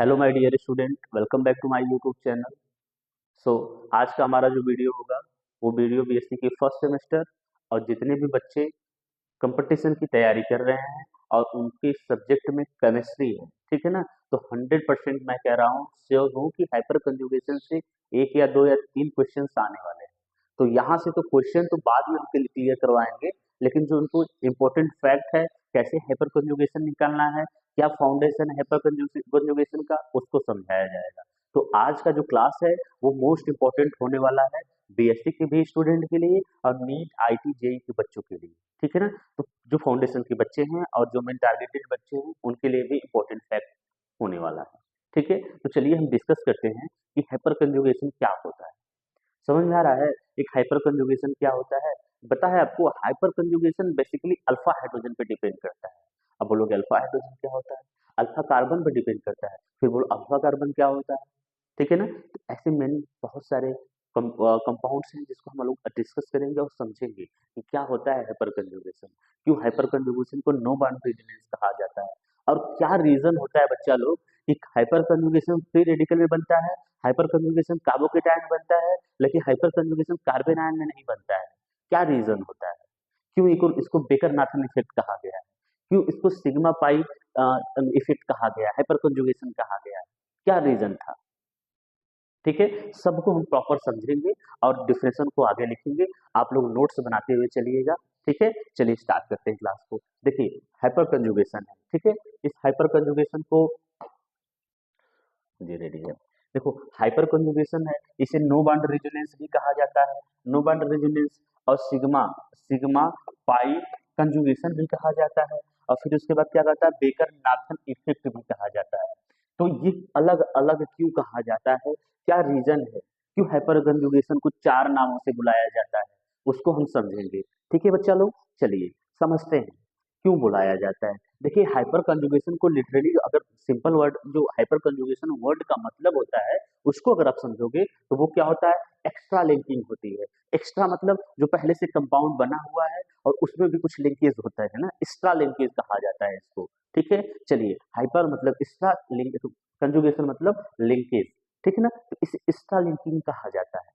Hello my dear student, welcome back to my YouTube channel. So आज का हमारा जो वीडियो होगा वो वीडियो बीएससी के फर्स्ट सेमेस्टर और जितने भी बच्चे कंपटीशन की तैयारी कर रहे हैं और उनके सब्जेक्ट में केमिस्ट्री है, ठीक है ना। तो 100% मैं कह रहा हूँ, श्योर हूँ कि हाइपर कंजुगेशन से एक या दो या तीन क्वेश्चन आने वाले हैं। तो यहाँ से तो क्वेश्चन तो बाद में हम क्लियर करवाएंगे, लेकिन जो उनको इम्पोर्टेंट फैक्ट है, कैसे हाइपर कंजुगेशन निकालना है, क्या फाउंडेशन है हाइपर कंजुगेशन का, उसको समझाया जाएगा। तो आज का जो क्लास है वो मोस्ट इम्पोर्टेंट होने वाला है बीएससी के भी स्टूडेंट के लिए और नीट आईटी जेई के बच्चों के लिए, ठीक है ना। तो जो फाउंडेशन के बच्चे हैं और जो मेन टारगेटेड बच्चे हैं उनके लिए भी इम्पोर्टेंट फैक्ट होने वाला है, ठीक है। तो चलिए हम डिस्कस करते हैं कि हाइपर कंजुगेशन क्या होता है। समझ में आ रहा है एक हाइपर कंजुगेशन क्या होता है? पता है आपको, hyper conjugation basically alpha hydrogen पे डिपेंड करता है। अब बोलोगे अल्फा हाइड्रोजन क्या होता है? अल्फा कार्बन पे डिपेंड करता है। फिर बोलो अल्फा कार्बन क्या होता है, ठीक है ना। तो ऐसे मेन बहुत सारे कंपाउंड्स हैं जिसको हम लोग डिस्कस करेंगे और समझेंगे कि क्या होता है हाइपर कंजुगेशन, क्यों हाइपर कंजुगेशन को नो बाउंड्री रिलेशंस कहा जाता है, और क्या रीजन होता है बच्चा लोग कि हाइपर कंजुगेशन फ्री रेडिकल में बनता है, हाइपर कंजुगेशन कार्बोकेटायन बनता है, लेकिन हाइपर कंजुगेशन कार्बन आयन में नहीं बनता है। क्या रीजन होता है? क्यों इसको इसको बेकर नाथन इफेक्ट कहा गया है? क्यों इसको सिग्मा पाई इफेक्ट कहा गया है, हाइपर कंजुगेशन कहा गया है? क्या रीजन था? ठीक है, सबको हम प्रॉपर समझेंगे और डिफिनेशन को आगे लिखेंगे। आप लोग नोट्स बनाते हुए चलिएगा, ठीक है। चलिए स्टार्ट करते हैं क्लास को। देखिए, हाइपर कंजुगेशन है, ठीक है। इस हाइपर कंजुगेशन को जी रेडी है। देखो, हाइपर कंजुगेशन है, इसे नो बॉन्ड रेजोनेंस भी कहा जाता है, नो बॉन्ड रेजोनेंस, और सिग्मा सिग्मा पाई कंजुगेशन भी कहा जाता है, और फिर उसके बाद क्या कहता है, बेकर नाथन इफेक्ट भी कहा जाता है। तो ये अलग अलग क्यों कहा जाता है, क्या रीजन है, क्यों हाइपर कंजुगेशन को चार नामों से बुलाया जाता है, उसको हम समझेंगे, ठीक है बच्चा लोग। चलिए समझते हैं क्यों बुलाया जाता है। देखिए, हाइपर कंजुगेशन को लिटरली अगर सिंपल वर्ड, जो हाइपर कंजुगेशन वर्ड का मतलब होता है, उसको अगर आप समझोगे तो वो क्या होता है, एक्स्ट्रा लिंकिंग होती है। एक्स्ट्रा मतलब जो पहले से कंपाउंड बना हुआ है और उसमें भी कुछ लिंकेज होता है ना, एक्स्ट्रा लिंकेज कहा जाता है इसको, ठीक है। चलिए, हाइपर मतलब एक्स्ट्रा लिंक, कंजुगेशन मतलब लिंकेज, ठीक है ना। तो इसे एक्स्ट्रा लिंकिंग कहा जाता है।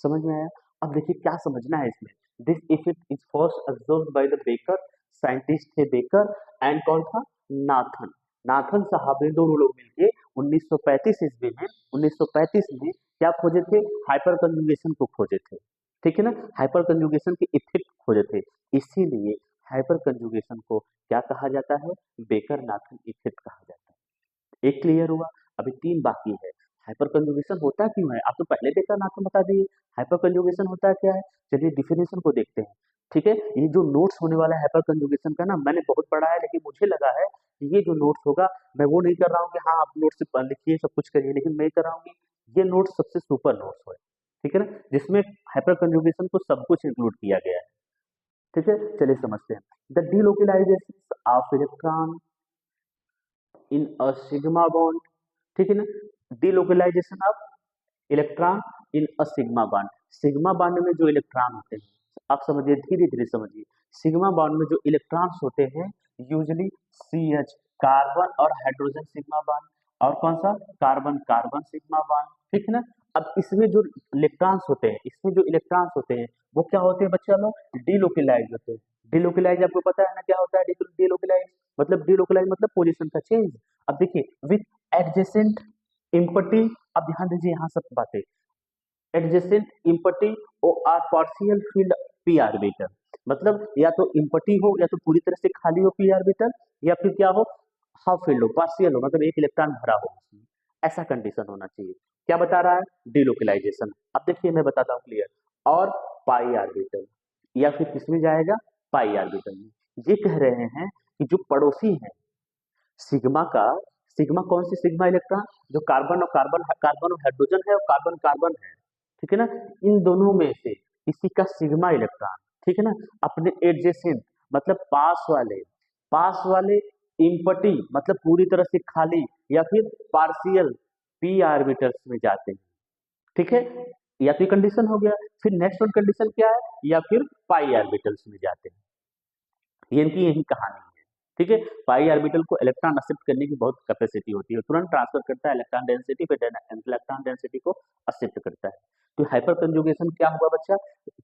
समझ में आया? अब देखिए क्या समझना है इसमें। This effect is first observed by the baker, scientist थे बेकर, एंड कौन था, नाथन। नाथन साहब ने दोनों लोग मिलके 1935 ईस्वी में 1935 में क्या खोजे थे, हाइपर कंजुगेशन को खोजे थे, ठीक है ना। हाइपर कंजुगेशन के इफेक्ट खोजे थे, इसीलिए हाइपर कंजुगेशन को क्या कहा जाता है, बेकर नाथन इफेक्ट कहा जाता है। एक क्लियर हुआ। अभी तीन बाकी है। हाइपर कंजुगेशन होता क्यों है, आप तो पहले बेकर नाथन बता दिए। हाइपर कंजुगेशन होता क्या है, चलिए डिफिनेशन को देखते हैं, ठीक है। ये जो नोट्स होने वाला है हाइपर कंजुगेशन का ना, मैंने बहुत पढ़ा है, लेकिन मुझे लगा है कि ये जो नोट्स होगा, मैं वो नहीं कर रहा हूँ कि हाँ आप नोट्स लिखिए सब कुछ करिए, लेकिन मैं कर रहा हूँ कि ये नोट्स सबसे सुपर नोट्स हो, ठीक है ना, जिसमें हाइपर कंजुगेशन को सब कुछ इंक्लूड किया गया है, ठीक है। चलिए समझते हैं। The delocalisation of electron in a sigma bond, ठीक है ना। Delocalisation of electron in a sigma bond, sigma bond में जो इलेक्ट्रॉन होते हैं, आप समझिए, धीरे धीरे समझिए। सिग्मा बॉन्ड में जो इलेक्ट्रॉन्स होते हैं, यूजली सी एच, कार्बन और हाइड्रोजन सिग्मा बॉन्ड, और कौन सा, कार्बन कार्बन सिग्मा बॉन्ड, ठीक है ना। अब इसमें जो इलेक्ट्रॉन्स होते हैं, इसमें जो इलेक्ट्रॉन्स होते हैं वो क्या होते हैं बच्चा लोग, डीलोकलाइज होते हैं। डीलोकलाइज आपको पता है ना क्या होता है, डीलोकलाइज मतलब, डीलोकलाइज मतलब पोजीशन का चेंज। अब देखिए, विथ एडजेसेंट इम्पटी, अब ध्यान दीजिए यहाँ सब बातें, एडजेसेंट इम्पटी और पार्शियल फील्ड पी आर्बिटल, मतलब या तो इम्पटी हो या तो पूरी तरह से खाली हो पी आर्बिटल, या फिर क्या हो, हाफ फील्ड हो, पार्शियल हो, मतलब एक इलेक्ट्रॉन भरा हो उसमें, ऐसा कंडीशन होना चाहिए। क्या बता रहा है, डीलोकलाइजेशन। अब देखिए मैं बताता हूँ क्लियर। और पाई आर्बिटल, या फिर किसमें जाएगा, पाई आर्बिटल में। ये कह रहे हैं कि जो पड़ोसी है सिग्मा का, सिग्मा कौन सी, सिग्मा इलेक्ट्रॉन जो कार्बन और कार्बन, कार्बन और हाइड्रोजन है और कार्बन कार्बन है, ठीक है ना। इन दोनों में से किसी का सिग्मा इलेक्ट्रॉन, ठीक है ना, अपने एडजेसेंट मतलब पास वाले इम्पटी मतलब पूरी तरह से खाली, या फिर पार्शियल पी आर्बिटल्स में जाते हैं, ठीक है। या तो कंडीशन हो गया, फिर नेक्स्ट वन कंडीशन क्या है, या फिर पाई आर्बिटल्स में जाते हैं। ये इनकी यही कहानी है। ठीक है। पाई ऑर्बिटल को इलेक्ट्रॉन एक्सेप्ट करने की बहुत कैपेसिटी होती है, तुरंत ट्रांसफर करता है इलेक्ट्रॉन डेंसिटी, फिर इलेक्ट्रॉन डेंसिटी को एक्सेप्ट करता है। तो हाइपर कंजुगेशन क्या हुआ बच्चा,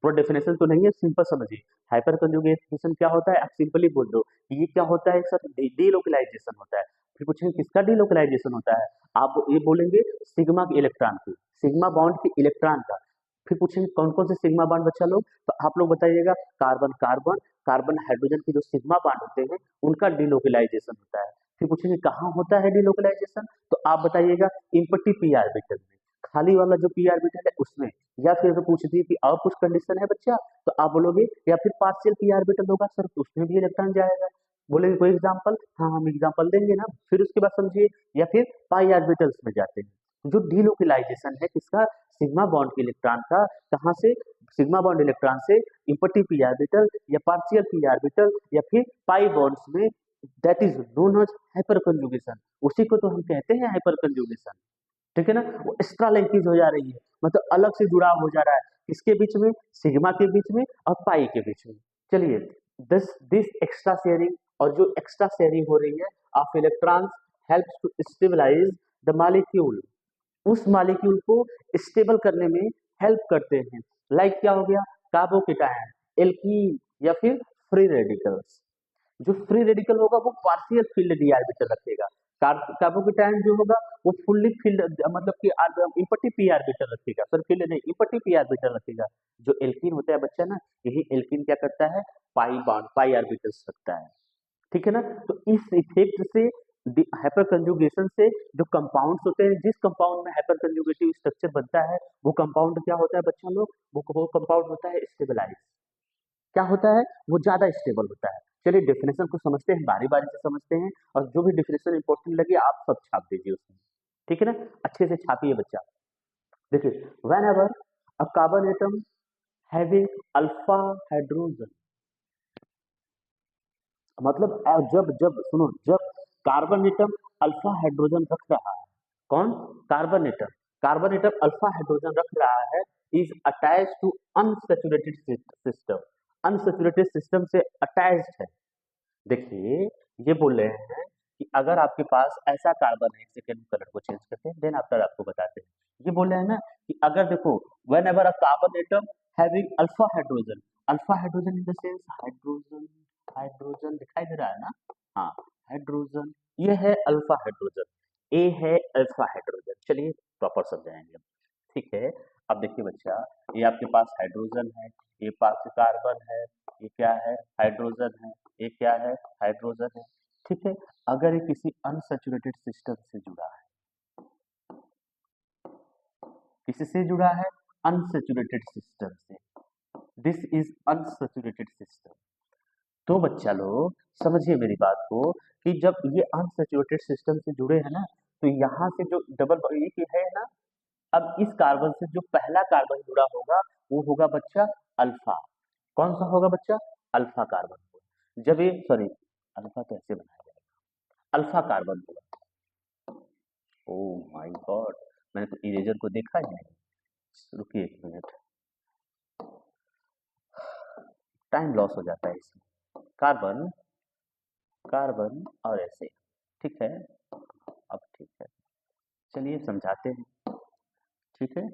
पूरा डेफिनेशन तो नहीं है, सिंपल समझिए। हाइपर कंजुगेशन क्या होता है, आप सिंपली बोल दो कि ये क्या होता है सर, डीलोकलाइजेशन होता है। फिर पूछेंगे किसका डीलोकलाइजेशन होता है, आप ये बोलेंगे सिग्मा के इलेक्ट्रॉन की, सिग्मा बॉन्ड के इलेक्ट्रॉन का। फिर पूछेंगे कौन कौन से सिग्मा बॉन्ड बच्चा लोग, तो आप लोग बताइएगा कार्बन कार्बन, कार्बन हाइड्रोजन के जो सिग्मा बॉन्ड होते हैं उनका डिलोकलाइजेशन होता है। फिर पूछेंगे कहाँ होता है डिलोकलाइजेशन, तो आप बताइएगा इम्पटी पी ऑर्बिटल में, खाली वाला जो पी ऑर्बिटल है उसमें। या फिर तो पूछ दिए कि और कुछ कंडीशन है बच्चा, तो आप बोलोगे या फिर पार्शियल पी ऑर्बिटल होगा सर, तो उसमें भी इलेक्ट्रॉन जाएगा। बोलेंगे कोई एग्जांपल, हाँ हम एग्जांपल देंगे ना। फिर उसके बाद समझिए, या फिर पाई ऑर्बिटल्स में जाते हैं। जो डिलोकलाइजेशन है किसका, सिग्मा बॉन्ड के इलेक्ट्रॉन का, कहाँ से, सिग्मा बॉन्ड इलेक्ट्रॉन से इम्पटी पी ऑर्बिटल या पार्शियल पी ऑर्बिटल या फिर पाई बॉन्ड्स में, that is known as hyper conjugation. उसी को तो हम कहते हैं हाइपर कंजुगेशन। ठीक है ना, वो एक्स्ट्रा लिंकेज हो जा रही है, मतलब अलग से जुड़ाव हो जा रहा है, किसके बीच में, सिग्मा के बीच में और पाई के बीच में। चलिए, दिस एक्स्ट्रा शेयरिंग, और जो एक्स्ट्रा शेयरिंग हो रही है of electrons helps to stabilise the molecule, उस मॉलिक्यूल को स्टेबल करने में हेल्प करते हैं। लाइक क्या हो गया, कार्बोकेटायन, एल्कीन या फिर फ्री रेडिकल्स। जो फ्री रेडिकल होगा वो पार्शियल फील्ड डी ऑर्बिटल रखेगा, कार्बोकेटायन जो होगा वो फुल्ली फील्ड, मतलब कि इम्पटी पी ऑर्बिटल रखेगा, सर फील्ड नहीं, इम्पटी पी ऑर्बिटल रखेगा। जो एल्कीन होता है बच्चा ना, यही एल्कीन क्या करता है, पाई बॉन्ड, पाई ऑर्बिटल्स रखता है। ठीक है ना, तो इस इफेक्ट से, हाइपर कंजुगेशन से जो कंपाउंड्स होते हैं, जिस कंपाउंड में हाइपर कंजुगेटिव स्ट्रक्चर बनता है, वो कंपाउंड क्या होता है बच्चा लोग, वो कंपाउंड होता है स्टेबलाइज। क्या होता है, वो ज्यादा स्टेबल होता है। चलिए डेफिनेशन को समझते हैं, बारी बारी से समझते हैं, और जो भी डेफिनेशन इंपॉर्टेंट लगे आप सब छाप दीजिए उसमें। ठीक है ना, अच्छे से छापिए बच्चा। देखिए, when ever a carbon atom having alpha hydrogen, मतलब जब जब सुनो, जब कार्बन एटम अल्फा हाइड्रोजन रख रहा है, कौन, carbon atom, carbon atom alpha hydrogen रख रहा है, is attach to unsaturated system, unsaturated system से अटैच्ड है। देखिए, ये बोल रहे हैं कि अगर आपके पास ऐसा कार्बन है, एक सेकेंड कलर को चेंज करते हैं, देन आफ्टर आपको बताते हैं। ये बोल रहे हैं ना कि अगर देखो, when ever a carbon atom having alpha hydrogen, alpha hydrogen in the sense hydrogen, hydrogen दिखाई दे रहा है ना, हाँ हाइड्रोजन, ये है अल्फा हाइड्रोजन, ए है अल्फा हाइड्रोजन। चलिए प्रॉपर समझाएंगे हम। ठीक है, अब देखिए बच्चा, ये आपके पास हाइड्रोजन है, ये पास कार्बन है, ये क्या है, हाइड्रोजन है, ये क्या है, हाइड्रोजन है। ठीक है, अगर ये किसी अनसैचुरेटेड सिस्टम से जुड़ा है, किससे जुड़ा है, अनसैचुरेटेड सिस्टम से, दिस इज अनसैचुरेटेड सिस्टम। तो बच्चा लोग समझिए मेरी बात को, कि जब ये अनसैचुरेटेड सिस्टम से जुड़े हैं ना, तो यहाँ से जो डबल ये है ना, अब इस कार्बन से जो पहला कार्बन जुड़ा होगा वो होगा बच्चा अल्फा। कौन सा होगा बच्चा, अल्फा कार्बन होगा। जब ये, सॉरी, अल्फा कैसे बनाया जाएगा, अल्फा कार्बन होगा। ओ माय गॉड, मैंने तो इरेजर को देखा ही नहीं। रुकिए एक मिनट, टाइम लॉस हो जाता है इसमें। कार्बन, कार्बन और ऐसे, ठीक है, अब ठीक है, चलिए समझाते हैं। ठीक है,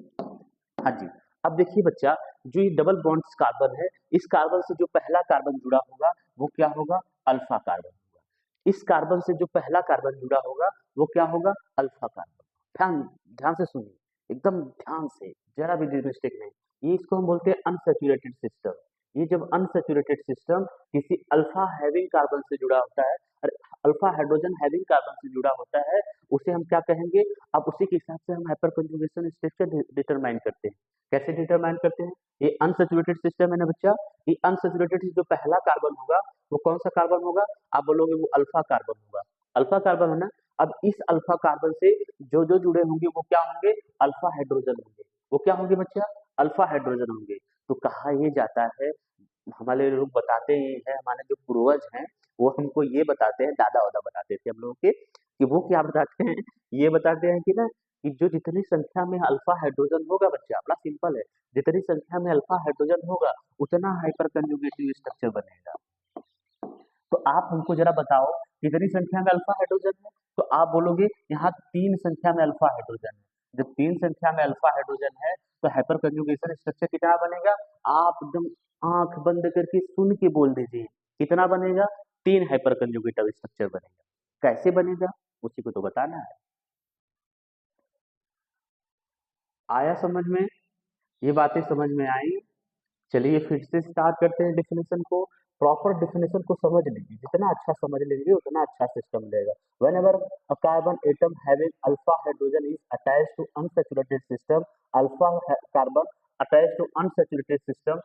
हाँ जी। अब देखिए बच्चा, जो ये डबल बॉन्ड्स कार्बन है, इस कार्बन से जो पहला कार्बन जुड़ा होगा वो क्या होगा, अल्फा कार्बन होगा। इस कार्बन से जो पहला कार्बन जुड़ा होगा वो क्या होगा, अल्फा कार्बन। ध्यान ध्यान से सुनिए, एकदम ध्यान से, जरा भी मिस्टेक नहीं। ये इसको हम बोलते हैं अनसैचुरेटेड सिस्टम। ये जब अनसैचुरेटेड सिस्टम किसी अल्फा हैविंग कार्बन से जुड़ा होता है, और अल्फा हाइड्रोजन हैविंग कार्बन से जुड़ा होता है, उसे हम क्या कहेंगे। अब उसी के हिसाब से हम हाइपर कंजुगेशन स्ट्रक्चर डिटरमाइन करते हैं। कैसे डिटरमाइन करते हैं, ये अनसैचुरेटेड सिस्टम है ना बच्चा, ये अनसैचुरेटेड जो पहला कार्बन होगा वो कौन सा कार्बन होगा, आप बोलोगे वो अल्फा कार्बन होगा, अल्फा कार्बन है ना। अब इस अल्फा कार्बन से जो जो जुड़े होंगे वो क्या होंगे, अल्फा हाइड्रोजन होंगे। वो क्या होंगे बच्चा, अल्फा हाइड्रोजन होंगे। तो कहा ये जाता है, हमारे लोग बताते ही हैं, हमारे जो पूर्वज हैं वो हमको ये बताते हैं, दादा वादा बताते थे हम लोगों के, कि वो क्या बताते हैं, ये बताते हैं कि ना, कि जो जितनी संख्या में अल्फा हाइड्रोजन होगा बच्चा, बड़ा सिंपल है, जितनी संख्या में अल्फा हाइड्रोजन होगा उतना हाइपर कंजुगेटिव स्ट्रक्चर बनेगा। तो आप हमको जरा बताओ कितनी संख्या में अल्फा हाइड्रोजन है, तो आप बोलोगे यहाँ 3 संख्या में अल्फा हाइड्रोजन है। जब 3 संख्या में अल्फा हाइड्रोजन है तो हाइपर कंजुगेशन स्ट्रक्चर कितना बनेगा, आप एकदम आंख बंद करके सुन के बोल दीजिए, कितना बनेगा, 3 हाइपर कंजुगेटिव स्ट्रक्चर बनेगा। कैसे बनेगा उसी को तो बताना है। आया समझ में, ये बातें समझ में आई। चलिए फिर से स्टार्ट करते हैं डेफिनेशन को। प्रॉपर डेफिनेशन को समझ लीजिए, जितना अच्छा समझ लेंगे उतना अच्छा सिस्टम रहेगा। Whenever a carbon atom having alpha hydrogen is attached to unsaturated system, alpha carbon attached to unsaturated system,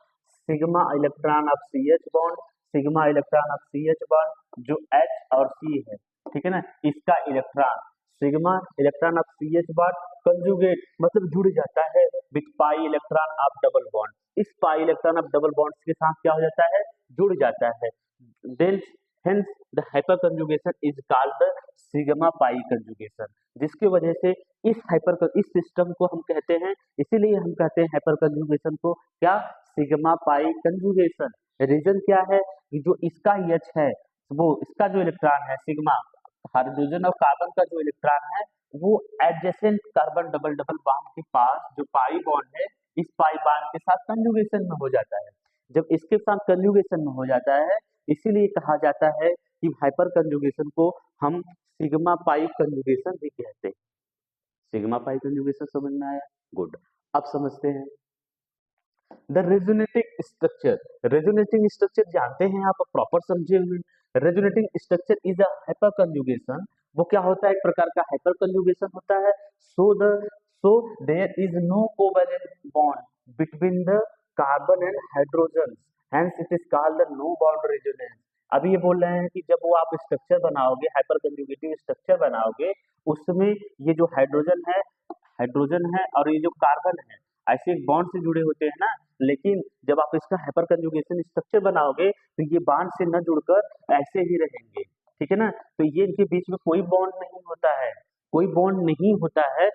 sigma electron of CH bond, sigma electron of CH bond जो H और C है, ठीक है ना, इसका electron sigma electron of CH bond conjugate मतलब जुड़ जाता है with pi electron of double bond, इस pi electron of double bonds के साथ क्या हो जाता है, जुड़ जाता है। Then hence the hyper conjugation is called the sigma pi conjugation, जिसकी वजह से इस सिस्टम को हम कहते हैं, इसीलिए हम कहते हैं हाइपर कंजुगेशन को क्या, सिग्मा पाई कंजुगेशन। रीजन क्या है कि जो इसका H है वो इसका जो इलेक्ट्रॉन है सिग्मा हाइड्रोजन और कार्बन का जो इलेक्ट्रॉन है वो adjacent carbon double double bond के पास जो पाई बॉन्ड है इस पाई बॉन्ड के साथ कंजुगेशन में हो जाता है। जब इसके साथ कंजुगेशन में हो जाता है इसीलिए कहा जाता है कि हाइपर कंजुगेशन को हम सिग्मा पाई कंजुगेशन भी कहते हैं। सिग्मा पाई कंजुगेशन समझ में आया, गुड। अब समझते हैं the resonating structure. Resonating structure जानते हैं आप, प्रॉपर समझे हुए। Resonating structure is a hyper conjugation, वो क्या होता है, एक प्रकार का हाइपर कंजुगेशन होता है। So there is no covalent bond between the carbon and hydrogen, hence it is called the no bond resonance. अभी ये बोल रहे हैं कि जब वो आप स्ट्रक्चर बनाओगे, हाइपर कंजुगेटिव स्ट्रक्चर बनाओगे, उसमें ये जो हाइड्रोजन है और ये जो कार्बन है ऐसे एक बॉन्ड से जुड़े होते हैं ना, लेकिन जब आप इसका हाइपर कंजुगेशन स्ट्रक्चर बनाओगे तो ये बॉन्ड से न जुड़कर ऐसे ही रहेंगे, ठीक है ना। तो ये इनके बीच में कोई बॉन्ड नहीं होता है, कोई बॉन्ड नहीं होता है,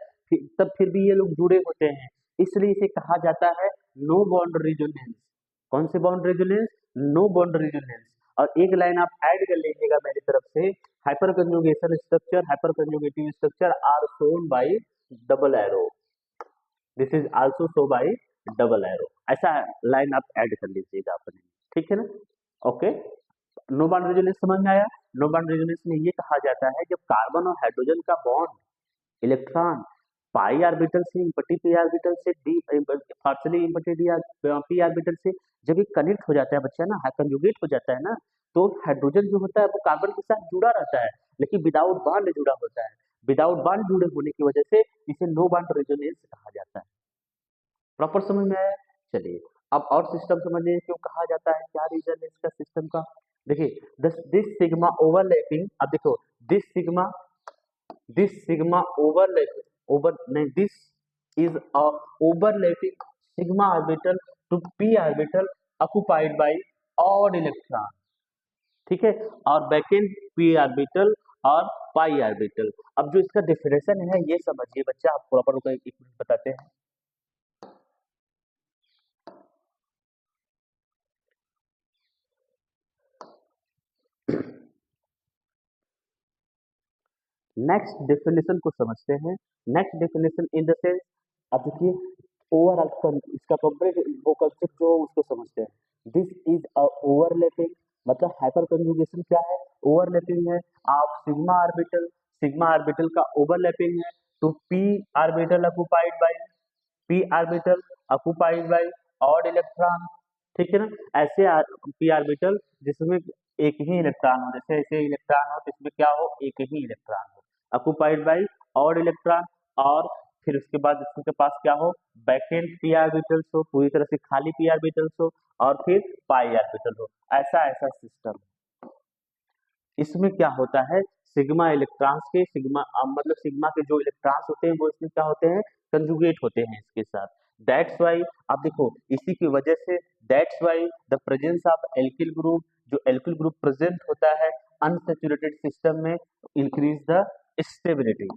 तब फिर भी ये लोग जुड़े होते हैं, इसलिए इसे कहा जाता है नो बॉन्ड रेजोनेंस। कौन से bond resonance, no bond resonance. और एक लाइन आप ऐड कर लीजिएगा मेरी तरफ से, hyper conjugation structure, hyper conjugative structure are shown by double arrow, this is also show by double arrow, ऐसा लाइन आप ऐड कर लीजिएगा अपने, ठीक है ना। ओके, नो बॉन्ड रेजोनेंस समझ में आया। नो बॉन्ड रेजोनेंस में ये कहा जाता है जब कार्बन और हाइड्रोजन का बॉन्ड इलेक्ट्रॉन पाई ऑर्बिटल से इम्पटी पी ऑर्बिटल से D partially empty D P orbital से जब ये कनेक्ट हो जाता है बच्चा ना, कंजुगेट हो जाता है ना, तो हाइड्रोजन जो होता है वो कार्बन के साथ जुड़ा रहता है लेकिन विदाउट बॉन्ड जुड़ा होता है। विदाउट बॉन्ड जुड़े होने की वजह से इसे नो बॉन्ड रेजोनेंस कहा जाता है। प्रॉपर समझ में आया। चलिए अब और सिस्टम समझिए क्यों कहा जाता है, क्या रीजन है इसका सिस्टम का। देखिए दिस सिग्मा ओवरलैपिंग, अब देखो दिस सिग्मा ओवर नहीं, this is a overlapping sigma orbital to p orbital occupied by odd electron, ठीक है, और वैकेंट पी ऑर्बिटल और पाई ऑर्बिटल। अब जो इसका डेफिनेशन है ये समझिए बच्चा, आप प्रॉपर एक मिनट बताते हैं। नेक्स्ट डेफिनेशन को समझते हैं। Next definition in the sense, अब देखिए ओवरऑल इसका कंप्लीट वो कंसेप्ट जो उसको समझते हैं। दिस इज अ ओवरलैपिंग, मतलब हाइपर कंजुगेशन क्या है, ओवरलैपिंग है ऑफ सिग्मा ऑर्बिटल का ओवरलैपिंग है to p orbital occupied by p orbital occupied by odd electron, ठीक है ना। ऐसे पी ऑर्बिटल जिसमें एक ही इलेक्ट्रॉन हो, जैसे ऐसे इलेक्ट्रॉन हो तो इसमें क्या हो, एक ही इलेक्ट्रॉन हो, ऑक्युपाइड बाय ऑड इलेक्ट्रॉन, और फिर उसके बाद इसके पास क्या हो, वैकेंट पी ऑर्बिटल्स हो, पूरी तरह से खाली पी ऑर्बिटल्स हो, और फिर पाई ऑर्बिटल हो, ऐसा ऐसा सिस्टम। इसमें क्या होता है, सिग्मा इलेक्ट्रॉन्स के मतलब सिग्मा के जो इलेक्ट्रॉन्स होते हैं वो इसमें क्या होते हैं, कंजुगेट होते हैं इसके साथ। दैट्स वाई, अब देखो इसी की वजह से that's why the presence of alkyl group, जो एल्किल ग्रुप प्रेजेंट होता है अनसैचुरेटेड सिस्टम में, इंक्रीज द स्टेबिलिटी।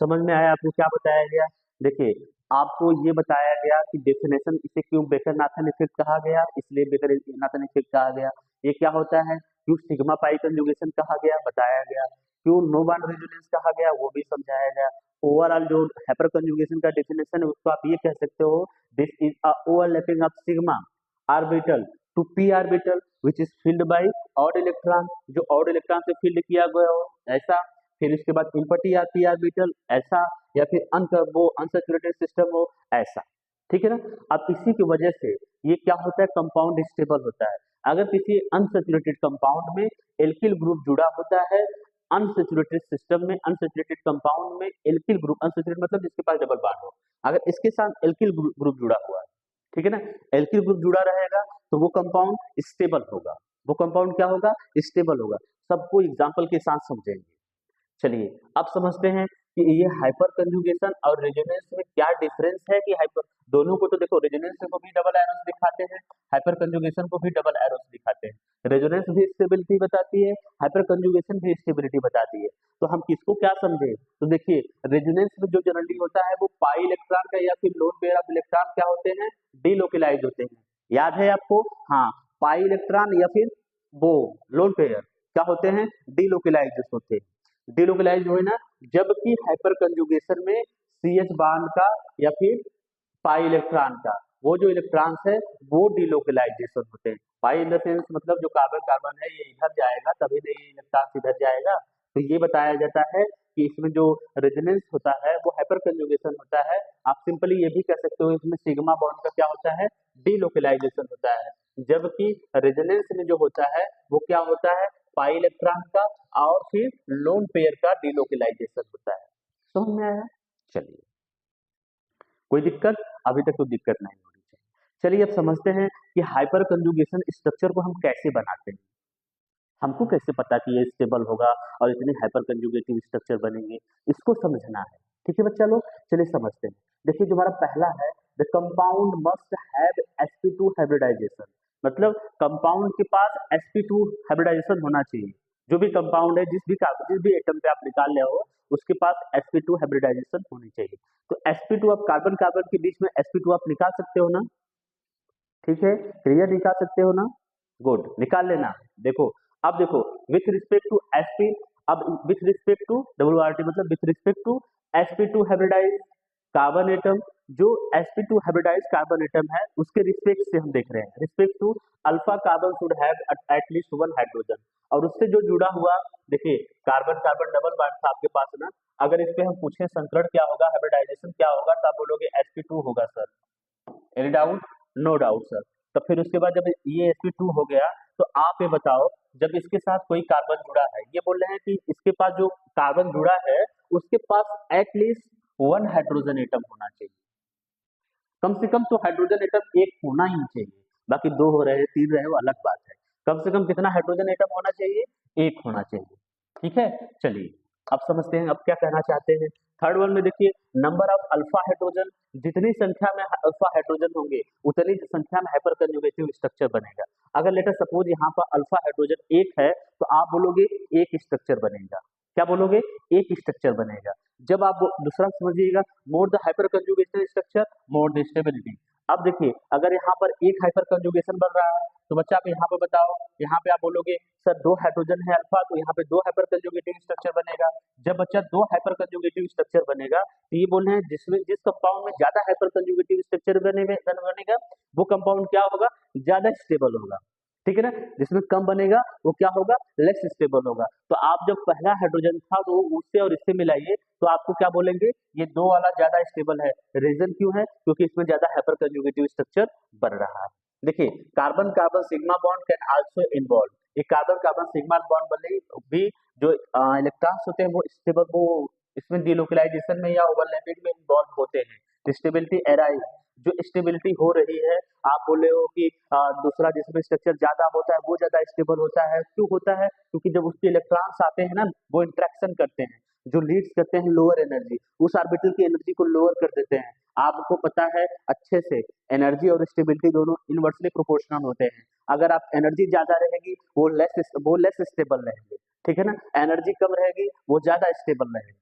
समझ में आया आपको क्या बताया गया। देखिए आपको ये बताया गया कि डेफिनेशन, इसे क्यों बेकर नाथन इफेक्ट कहा गया, इसलिए बेकर नाथन इफेक्ट कहा गया। ये क्या होता है, क्यों सिग्मा पाई कंजुगेशन कहा गया, बताया गया, क्यों नो बॉन्ड रेजोनेंस कहा गया, वो भी समझाया गया। ओवरऑल जो हाइपर कंजुगेशन का डेफिनेशन है उसको आप ये कह सकते हो, this is a overlapping of sigma orbital to p orbital which is filled by odd electron, जो ऑड इलेक्ट्रॉन से फील्ड किया गया हो ऐसा, फिर इसके बाद इम्पटी या पी ऑर्बिटल ऐसा, या फिर वो अनसैचुरेटेड सिस्टम हो ऐसा, ठीक है ना। अब इसी की वजह से ये क्या होता है, कंपाउंड स्टेबल होता है। अगर किसी अनसैचुरेटेड कंपाउंड में एल्किल ग्रुप जुड़ा होता है, अनसैचुरेटेड सिस्टम में, अनसैचुरेटेड कंपाउंड में एल्किल ग्रुप, अनसैचुरेटेड मतलब जिसके पास डबल बॉन्ड हो, अगर इसके साथ एल्किल ग्रुप जुड़ा हुआ है, ठीक है ना, एल्किल ग्रुप जुड़ा रहेगा तो वो कंपाउंड स्टेबल होगा, वो कंपाउंड क्या होगा, स्टेबल होगा। सबको एग्जांपल के साथ समझेंगे। चलिए अब समझते हैं कि ये हाइपर कंजुगेशन और रेजोनेंस में क्या डिफरेंस है, कि हाइपर दोनों को तो देखो, रेजोनेंस को भी डबल एरोस दिखाते हैं, हाइपर कंजुगेशन को भी डबल एरोस दिखाते हैं। रेजोनेंस भी स्टेबिलिटी बताती है, हाइपर कंजुगेशन भी स्टेबिलिटी बताती है। तो हम किसको क्या समझे, तो देखिए रेजोनेंस में जो जनरली होता है वो पाई इलेक्ट्रॉन का या फिर लोन पेयर ऑफ इलेक्ट्रॉन क्या होते हैं, डीलोकलाइज होते हैं। याद है आपको, हाँ, पाई इलेक्ट्रॉन या फिर वो लोन पेयर क्या होते हैं, डीलोकलाइज होते हैं। डीलोकलाइज हुए ना, जबकि हाइपर कंजुगेशन में सी एच बॉन्ड का या फिर पाई इलेक्ट्रॉन का वो जो इलेक्ट्रॉन्स है वो डीलोकलाइजेशन होते हैं। पाई इन द सेंस मतलब जो कार्बन कार्बन है ये इधर जाएगा तभी नहीं इलेक्ट्रॉन्स इधर जाएगा। तो ये बताया जाता है कि इसमें जो रेजोनेंस होता है वो हाइपर कंजुगेशन होता है। आप सिंपली ये भी कह सकते हो इसमें सिग्मा बॉन्ड का क्या होता है, डीलोकलाइजेशन होता है, जबकि रेजोनेंस में जो होता है वो क्या होता है, पाई इलेक्ट्रॉन का और फिर लोन पेयर का डीलोकलाइजेशन होता है। समझ में आया? चलिए, कोई दिक्कत? अभी तक तो दिक्कत नहीं हो रही है। चलिए अब समझते हैं कि हाइपर कंजुगेशन स्ट्रक्चर को हम कैसे बनाते हैं। हमको कैसे पता कि ये स्टेबल होगा और इतने हाइपर कंजुगेटिव स्ट्रक्चर बनेंगे, इसको समझना है। ठीक है बच्चा लोग, चलिए समझते हैं। देखिए जो हमारा पहला है, the compound must have sp2 hybridisation, मतलब कंपाउंड के पास sp2 हाइब्रिडाइजेशन होना चाहिए। जो भी कंपाउंड है, जिस भी एटम पे आप निकाल ले हो उसके पास sp2 हाइब्रिडाइजेशन होनी चाहिए। तो sp2 आप कार्बन कार्बन के बीच में sp2 आप निकाल सकते हो ना, ठीक है, क्लियर, निकाल सकते हो ना, गुड, निकाल लेना। देखो अब देखो, विथ रिस्पेक्ट टू sp, अब विथ रिस्पेक्ट टू WRT मतलब with respect to sp2 hybridise carbon atom, जो sp2 हाइब्रिडाइज कार्बन एटम है उसके रिस्पेक्ट से हम देख रहे हैं, respect to alpha carbon should have at least one hydrogen, और उससे जो जुड़ा हुआ, देखिए कार्बन कार्बन डबल बॉन्ड था आपके पास ना, अगर इस पे हम पूछे संकरण क्या होगा, हाइब्रिडाइजेशन क्या होगा, तो आप बोलोगे sp2 होगा sir. Any doubt? No doubt sir. तो फिर उसके बाद जब ये sp2 हो गया तो आप ये बताओ, जब इसके साथ कोई कार्बन जुड़ा है, ये बोल रहे हैं कि इसके पास जो कार्बन जुड़ा है उसके पास एटलीस्ट वन हाइड्रोजन एटम होना चाहिए, कम से कम तो हाइड्रोजन एटम एक होना ही चाहिए, बाकी दो हो रहे हैं तीन रहे वो अलग बात है, कम से कम कितना हाइड्रोजन एटम होना चाहिए, एक होना चाहिए। ठीक है, चलिए अब समझते हैं अब क्या कहना चाहते हैं। थर्ड वन में देखिए, नंबर ऑफ अल्फा हाइड्रोजन, जितनी संख्या में अल्फा हाइड्रोजन होंगे उतनी संख्या में हाइपर कंजुगेटिव स्ट्रक्चर बनेगा। अगर लेटर सपोज यहाँ पर अल्फा हाइड्रोजन एक है तो आप बोलोगे एक स्ट्रक्चर बनेगा, क्या बोलोगे, एक स्ट्रक्चर बनेगा। जब आप दूसरा समझिएगा, more the hyper conjugation structure more the stability. अब देखिए अगर यहाँ पर एक हाइपर कंजुगेशन बन रहा है तो बच्चा आप यहाँ पे बताओ, यहाँ पे आप बोलोगे सर दो हाइड्रोजन है अल्फा, तो यहाँ पे दो हाइपर कंजुगेटिव स्ट्रक्चर बनेगा। जब बच्चा दो हाइपर कंजुगेटिव स्ट्रक्चर बनेगा तो ये बोल रहे हैं जिसमें जिस कंपाउंड में ज्यादा हाइपर कंजुगेटिव स्ट्रक्चर बनेगा वो कंपाउंड क्या होगा, ज्यादा स्टेबल होगा। ठीक है ना, जिसमें कम बनेगा वो क्या होगा, लेस स्टेबल होगा। तो आप जब पहला हाइड्रोजन था तो उससे और इससे मिलाइए तो आपको क्या बोलेंगे, ये दो वाला ज्यादा स्टेबल है। रीजन क्यों है, क्योंकि इसमें ज्यादा हाइपर कंजुगेटिव स्ट्रक्चर बन रहा है। देखिए carbon carbon sigma bond can also involve, ये कार्बन कार्बन सिग्मा बॉन्ड बनने भी जो इलेक्ट्रॉन्स होते हैं वो स्टेबल, वो इसमें डिलोकलाइजेशन में या ओवरलैपिंग में इन्वॉल्व होते हैं। स्टेबिलिटी एराइज, जो स्टेबिलिटी हो रही है, आप बोले हो कि दूसरा जिसमें स्ट्रक्चर ज्यादा होता है वो ज्यादा स्टेबल होता है, क्यों होता है, क्योंकि जब उसके इलेक्ट्रॉन्स आते हैं ना वो इंट्रैक्शन करते हैं, जो लीड्स करते हैं लोअर एनर्जी, उस ऑर्बिटल की एनर्जी को लोअर कर देते हैं। आपको पता है अच्छे से, एनर्जी और स्टेबिलिटी दोनों इनवर्सली प्रोपोर्शनल होते हैं। अगर आप एनर्जी ज्यादा रहेगी वो लेस स्टेबल रहेंगे, ठीक है ना, एनर्जी कम रहेगी वो ज्यादा स्टेबल रहेंगे।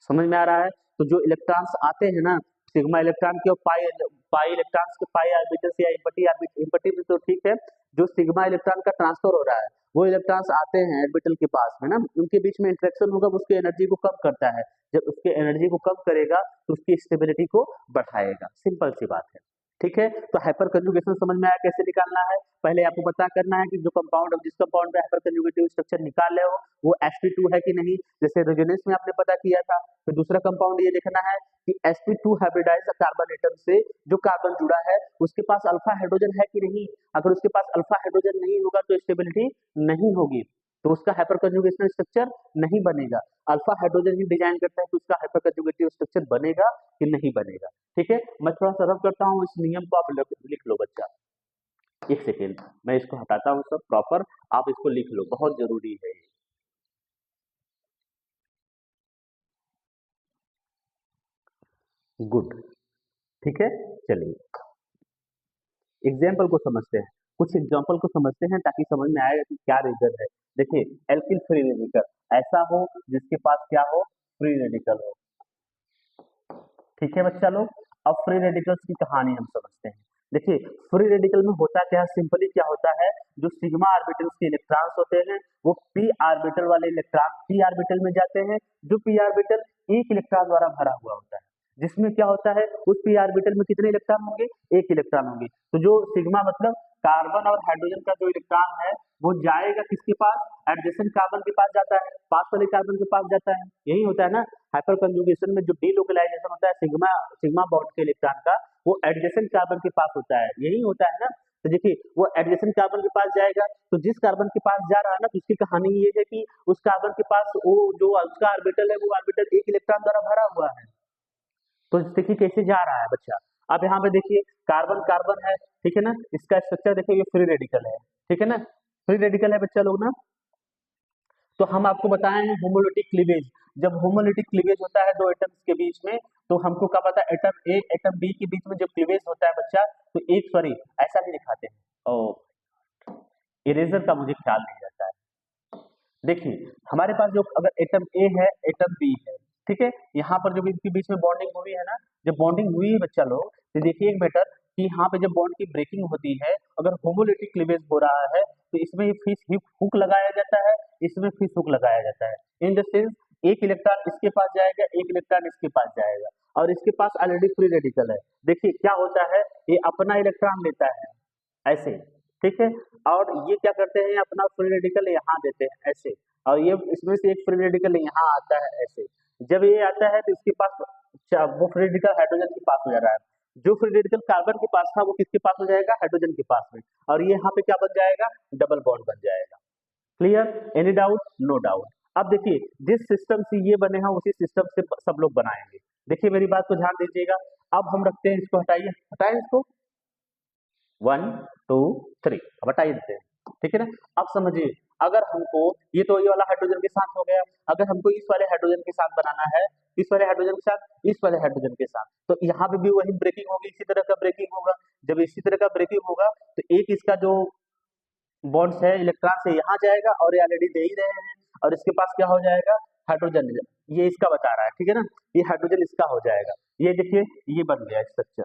समझ में आ रहा है? तो जो इलेक्ट्रॉन्स आते हैं ना, सिग्मा इलेक्ट्रॉन के और पाई इलेक्ट्रॉन्स के पाई ऑर्बिटल से या इम्पटी में तो ठीक है, जो सिग्मा इलेक्ट्रॉन का ट्रांसफर हो रहा है वो इलेक्ट्रॉन्स आते हैं ऑर्बिटल के पास में ना, उनके बीच में इंटरेक्शन होगा, उसकी एनर्जी को कम करता है। जब उसके एनर्जी को कम करेगा तो उसकी स्टेबिलिटी को बढ़ाएगा, सिंपल सी बात है। ठीक है, तो हाइपर कंजुगेशन समझ में आया कैसे निकालना है। पहले आपको पता करना है कि जो कंपाउंड, जिस कंपाउंड में हाइपर कंजुगेटिव स्ट्रक्चर निकाल रहे हो वो sp2 है कि नहीं, जैसे रेजोनेंस में आपने पता किया था। तो दूसरा कंपाउंड ये देखना है कि sp2 हाइब्रिडाइज कार्बन एटम से जो कार्बन जुड़ा है उसके पास अल्फा हाइड्रोजन है कि नहीं। अगर उसके पास अल्फा हाइड्रोजन नहीं होगा तो स्टेबिलिटी नहीं होगी, तो उसका हाइपर कंजुगेशन स्ट्रक्चर नहीं बनेगा। अल्फा हाइड्रोजन ही डिजाइन करता है कि उसका हाइपर कंजुगेटिव स्ट्रक्चर बनेगा कि नहीं बनेगा। ठीक है, मैं थोड़ा सा रब करता हूँ, इस नियम को आप लिख लो बच्चा। एक सेकेंड, मैं इसको हटाता हूँ सब प्रॉपर, आप इसको लिख लो, बहुत जरूरी है ये। गुड, ठीक है, चलिए एग्जाम्पल को समझते हैं, कुछ एग्जाम्पल को समझते हैं ताकि समझ में आएगा कि क्या रीजन है। देखिए, एल्किल फ्री रेडिकल ऐसा हो जिसके पास क्या हो, फ्री रेडिकल हो। ठीक है बच्चा लोग, अब फ्री रेडिकल्स की कहानी हम समझते हैं। देखिए, फ्री रेडिकल में होता क्या है, सिंपली क्या होता है, जो सिग्मा ऑर्बिटल्स के इलेक्ट्रॉन्स होते हैं वो पी ऑर्बिटल वाले इलेक्ट्रॉन पी ऑर्बिटल में जाते हैं। जो पी ऑर्बिटल एक इलेक्ट्रॉन द्वारा भरा हुआ होता है, जिसमें क्या होता है उस पी ऑर्बिटल में कितने इलेक्ट्रॉन होंगे, एक इलेक्ट्रॉन होंगे। तो जो सिग्मा मतलब कार्बन और हाइड्रोजन का जो इलेक्ट्रॉन है वो जाएगा किसके पास, एडजेसेंट कार्बन के पास जाता है, पास वाले कार्बन के पास जाता है। यही होता है ना हाइपर कंजुगेशन में, जो डीलोकलाइजेशन होता है सिग्मा सिग्मा बॉन्ड के इलेक्ट्रॉन का, वो एडजेसेंट कार्बन के पास होता है, यही होता है ना। तो देखिए, वो एडजेसेंट कार्बन के पास जाएगा, तो जिस कार्बन के पास जा रहा है ना, तो उसकी कहानी ये है कि उस कार्बन के पास वो जो उसका ऑर्बिटल है वो ऑर्बिटल एक इलेक्ट्रॉन द्वारा भरा हुआ है। तो देखिए कैसे जा रहा है बच्चा। अब यहाँ पे देखिए कार्बन कार्बन है, ठीक है ना, इसका स्ट्रक्चर देखिए ये फ्री रेडिकल है, ठीक है ना, फ्री रेडिकल है बच्चा लोग ना। तो हम आपको बताए हैं होमोलिटिक क्लीवेज, जब होमोलिटिक क्लीवेज होता है दो एटम्स के बीच में, तो हमको क्या पता है एटम ए एटम बी के बीच में जब क्लीवेज होता है बच्चा, तो एक सॉरी ऐसा नहीं दिखाते हैं, ओ इरेजर का मुझे ख्याल नहीं रहता है। देखिए हमारे पास जो अगर एटम ए है एटम बी है, ठीक है, यहाँ पर जब इनके बीच में बॉन्डिंग हुई है ना, जब बॉन्डिंग हुई है बच्चा लोग, तो देखिए एक बेटर कि यहाँ पे जब बॉन्ड की ब्रेकिंग होती है, अगर होमोलिटिक क्लीवेज हो रहा है तो इसमें फिश हुक लगाया जाता है, इसमें फिश हुक लगाया जाता है। इन द सेंस एक इलेक्ट्रॉन इसके पास जाएगा, एक इलेक्ट्रॉन इसके पास जाएगा, और इसके पास ऑलरेडी फ्री रेडिकल है। देखिए क्या होता है, ये अपना इलेक्ट्रॉन लेता है ऐसे, ठीक है, और ये क्या करते हैं अपना फ्री रेडिकल यहाँ देते हैं ऐसे, और ये इसमें से एक फ्री रेडिकल यहाँ आता है ऐसे। जब ये आता है तो इसके पास वो फ्री रेडिकल हाइड्रोजन के पास हो जा रहा है, जो फ्री रेडिकल कार्बन के पास था वो किसके पास हो जाएगा, हाइड्रोजन के पास में, और ये यहाँ पे क्या बन जाएगा, डबल बॉन्ड बन जाएगा। Clear, any doubt, no doubt. अब देखिए जिस सिस्टम से ये बने हैं उसी सिस्टम से सब लोग बनाएंगे। देखिए मेरी बात को ध्यान दीजिएगा, अब हम रखते हैं इसको, हटाइए हटाए इसको, 1 2 3 अब हटाइए देते हैं, ठीक है ना। अब समझिए, अगर हमको ये तो ये वाला हाइड्रोजन के साथ हो गया, अगर हमको इस वाले हाइड्रोजन के साथ बनाना है, इस वाले हाइड्रोजन के साथ, इस वाले हाइड्रोजन के साथ, तो यहाँ पे भी वही ब्रेकिंग होगी, इसी तरह का ब्रेकिंग होगा। जब इसी तरह का ब्रेकिंग होगा तो एक इसका जो बॉन्ड्स है इलेक्ट्रॉन से यहाँ जाएगा, और ये ऑलरेडी दे ही रहे हैं, और इसके पास क्या हो जाएगा, हाइड्रोजन, ये इसका बता रहा है, ठीक है ना, ये हाइड्रोजन इसका हो जाएगा। ये देखिए ये बन गया स्ट्रक्चर।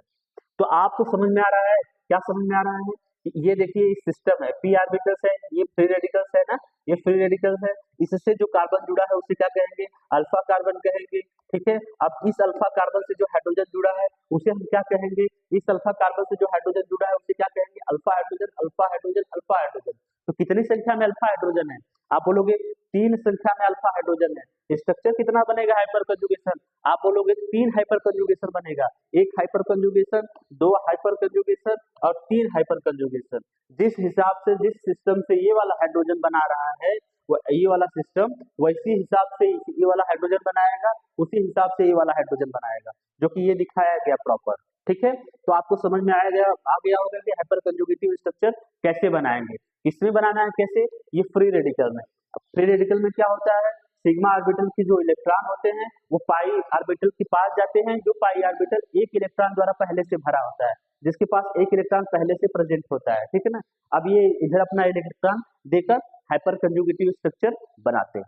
तो आपको समझ में आ रहा है, क्या समझ में आ रहा है, ये देखिए इस सिस्टम है, पी ऑर्बिटल्स है, ये फ्री रेडिकल्स है ना, ये फ्री रेडिकल्स है, इससे जो कार्बन जुड़ा है उसे क्या कहेंगे, अल्फा कार्बन कहेंगे, ठीक है। अब इस अल्फा कार्बन से जो हाइड्रोजन जुड़ा है उसे हम क्या कहेंगे, इस अल्फा कार्बन से जो हाइड्रोजन जुड़ा है उसे क्या कहेंगे, alpha hydrogen alpha hydrogen alpha hydrogen. तो कितनी संख्या में अल्फा हाइड्रोजन है, आप बोलोगे 3 संख्या में अल्फा हाइड्रोजन है। स्ट्रक्चर कितना बनेगा हाइपर कंजुगेशन, आप बोलोगे 3 हाइपर कंजुगेशन बनेगा, एक हाइपर कंजुगेशन, 2 हाइपर कंजुगेशन और 3 हाइपर कंजुगेशन। जिस हिसाब से जिस सिस्टम से ये वाला हाइड्रोजन बना रहा है वो ये वाला सिस्टम वैसी हिसाब से ये वाला हाइड्रोजन बनाएगा, उसी हिसाब से ये वाला हाइड्रोजन बनाएगा, जो कि ये दिखाया गया प्रॉपर, ठीक है। तो आपको समझ में आ गया होगा कि हाइपर कंजुगेटिव स्ट्रक्चर कैसे बनाएंगे, किसमें बनाना है कैसे, ये फ्री रेडिकल में। अब फ्री रेडिकल में क्या होता है, सिग्मा ऑर्बिटल की जो इलेक्ट्रॉन होते हैं वो पाई ऑर्बिटल के पास जाते हैं, जो पाई ऑर्बिटल एक इलेक्ट्रॉन द्वारा पहले से भरा होता है, जिसके पास एक इलेक्ट्रॉन पहले से प्रेजेंट होता है, ठीक है ना। अब ये इधर अपना इलेक्ट्रॉन देकर हाइपर कंजुगेटिव स्ट्रक्चर बनाते हैं।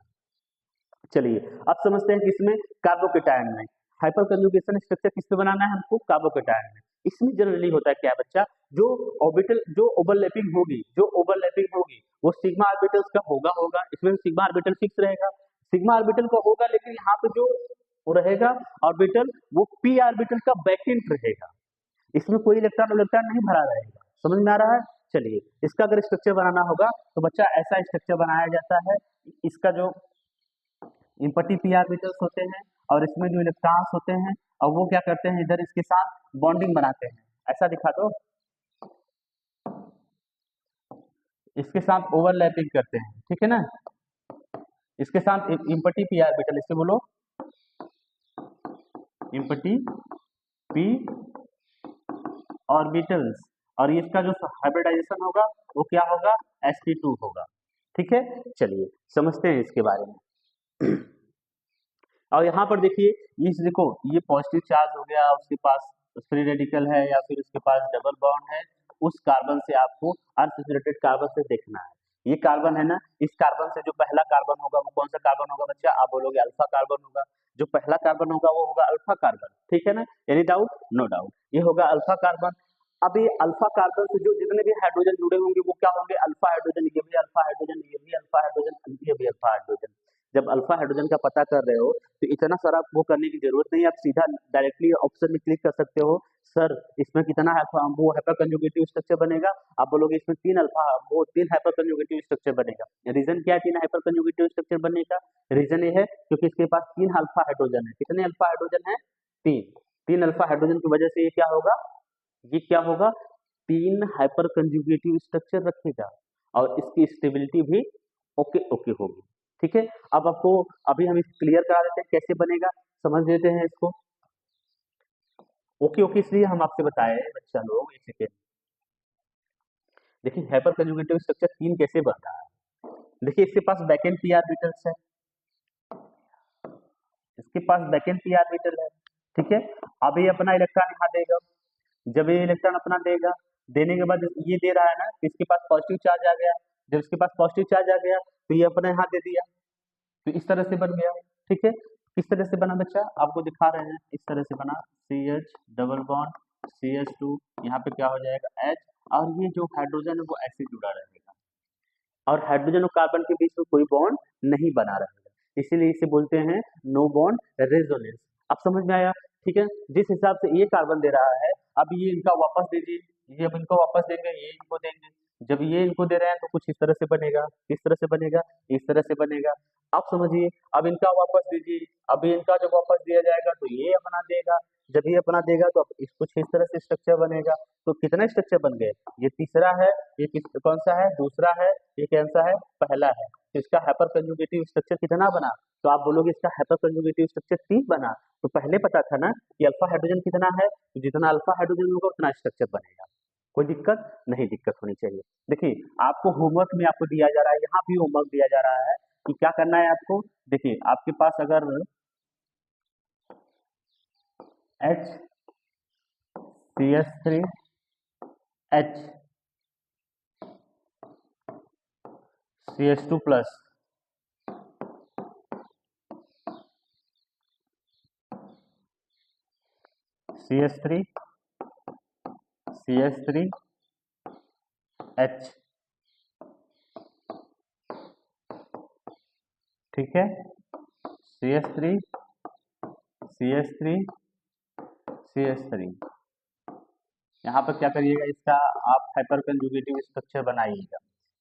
चलिए अब समझते हैं कि इसमें कार्बोकेटायन में हाइपर कंजुगेशन स्ट्रक्चर किसमें बनाना है हमको, कार्बोकेटायन में। इसमें जनरली होता है क्या है बच्चा, जो ऑर्बिटल जो ओवरलैपिंग होगी वो सिग्मा ऑर्बिटल्स का होगा, इसमें सिग्मा ऑर्बिटल फिक्स रहेगा, सिग्मा ऑर्बिटल का होगा, लेकिन यहाँ पे जो वो रहेगा ऑर्बिटल वो पी ऑर्बिटल का बैकेंट रहेगा, इसमें कोई इलेक्ट्रॉन नहीं भरा रहेगा। समझ में आ रहा है? चलिए, इसका अगर स्ट्रक्चर बनाना होगा तो बच्चा ऐसा स्ट्रक्चर बनाया जाता है। इसका जो इम्पटी पी ऑर्बिटल्स होते हैं और इसमें जो इलेक्ट्रॉन्स होते हैं और वो क्या करते हैं, इधर इसके साथ बॉन्डिंग बनाते हैं। ऐसा दिखा दो, इसके साथ ओवरलैपिंग करते हैं, ठीक है ना, इसके साथ इम्पटी पी ऑर्बिटल, इससे बोलो इम्पटी पी ऑर्बिटल्स, और इसका जो हाइब्रिडाइजेशन होगा वो क्या होगा, sp2 होगा। ठीक है, चलिए समझते हैं इसके बारे में। और यहाँ पर देखिए, देखो ये पॉजिटिव चार्ज हो गया, उसके पास फ्री रेडिकल है या फिर उसके पास डबल बॉन्ड है, उस कार्बन से आपको अनसैचुरेटेड कार्बन से देखना है। ये कार्बन है ना, इस कार्बन से जो पहला कार्बन होगा वो कौन सा कार्बन होगा बच्चा, आप बोलोगे अल्फा कार्बन होगा। जो पहला कार्बन होगा वो होगा अल्फा कार्बन, ठीक है ना, एनी डाउट? नो डाउट, ये होगा अल्फा कार्बन। अब ये अल्फा कार्बन से जो जितने भी हाइड्रोजन जुड़े होंगे वो क्या होंगे, अल्फा हाइड्रोजन, ये भी अल्फा हाइड्रोजन, ये भी अल्फा हाइड्रोजन, ये भी अल्फा हाइड्रोजन। जब अल्फा हाइड्रोजन का पता कर रहे हो तो इतना सारा वो करने की जरूरत नहीं है, आप सीधा डायरेक्टली ऑप्शन में क्लिक कर सकते हो, सर इसमें कितना वो हाइपर कंजुगेटिव स्ट्रक्चर बनेगा, आप बोलोगे इसमें 3 हाइपर कंजुगेटिव स्ट्रक्चर बनेगा। रीजन क्या है 3 हाइपर कंजुगेटिव स्ट्रक्चर बनने का? रीजन ये है क्योंकि इसके पास 3 अल्फा हाइड्रोजन है। कितने अल्फा हाइड्रोजन है? 3 अल्फा हाइड्रोजन की वजह से ये क्या होगा, 3 हाइपर कंजुगेटिव स्ट्रक्चर रखेगा और इसकी स्टेबिलिटी भी ओके होगी। ठीक है, अब आपको अभी हम इसको क्लियर करा देते हैं कैसे बनेगा, समझ लेते हैं इसको। ओके इसलिए हम आपसे बताए बच्चा लोग, एक सेकेंड देखिए हाइपर कंजुगेटिव स्ट्रक्चर 3 कैसे बन रहा है। देखिए इसके पास बैकेंड पी ऑर्बिटल्स है, इसके पास बैकेंड पी ऑर्बिटल है, ठीक है। अब ये अपना इलेक्ट्रॉन यहाँ देगा, जब ये इलेक्ट्रॉन अपना देगा, देने के बाद ये दे रहा है ना, इसके पास पॉजिटिव चार्ज आ गया, जब इसके पास पॉजिटिव चार्ज आ गया तो ये अपना यहाँ दे दिया, तो इस तरह से बन गया। ठीक है, किस तरह से बना बच्चा, आपको दिखा रहे हैं, इस तरह से बना, CH डबल बॉन्ड CH2, यहाँ पे क्या हो जाएगा H, और ये जो हाइड्रोजन है वो ऐसे जुड़ा रहेगा और हाइड्रोजन और कार्बन के बीच में कोई बॉन्ड नहीं बना रहेगा, इसीलिए इसे बोलते हैं नो बॉन्ड रेजोनेंस। अब समझ में आया? ठीक है, जिस हिसाब से ये कार्बन दे रहा है, अब ये इनका वापस दीजिए, ये अब इनको वापस देंगे, ये इनको देंगे, जब ये इनको दे रहे हैं तो कुछ इस तरह से बनेगा, किस तरह से बनेगा, इस तरह से बनेगा। आप समझिए, अब इनका वापस दीजिए, अब इनका जब वापस दिया जाएगा तो ये अपना देगा, जब ये अपना देगा तो अब कुछ इस तरह से स्ट्रक्चर बनेगा। तो कितना स्ट्रक्चर बन गए, ये तीसरा है, ये कौन सा है, दूसरा है, ये कौन सा है, पहला है। तो इसका हाइपर कंजुगेटिव स्ट्रक्चर कितना बना, तो आप बोलोगे इसका हाइपर कंजुगेटिव स्ट्रक्चर 3 बना। तो पहले पता था ना कि अल्फा हाइड्रोजन कितना है, तो जितना अल्फा हाइड्रोजन होगा उतना स्ट्रक्चर बनेगा, कोई दिक्कत नहीं, दिक्कत होनी चाहिए। देखिए आपको होमवर्क में आपको दिया जा रहा है, यहाँ भी होमवर्क दिया जा रहा है कि क्या करना है आपको। देखिए आपके पास अगर HCH3 H CH2 plus CH3 H, ठीक है, CH3 यहाँ पर क्या करिएगा, इसका आप हाइपर कंजुगेटिव स्ट्रक्चर बनाइएगा।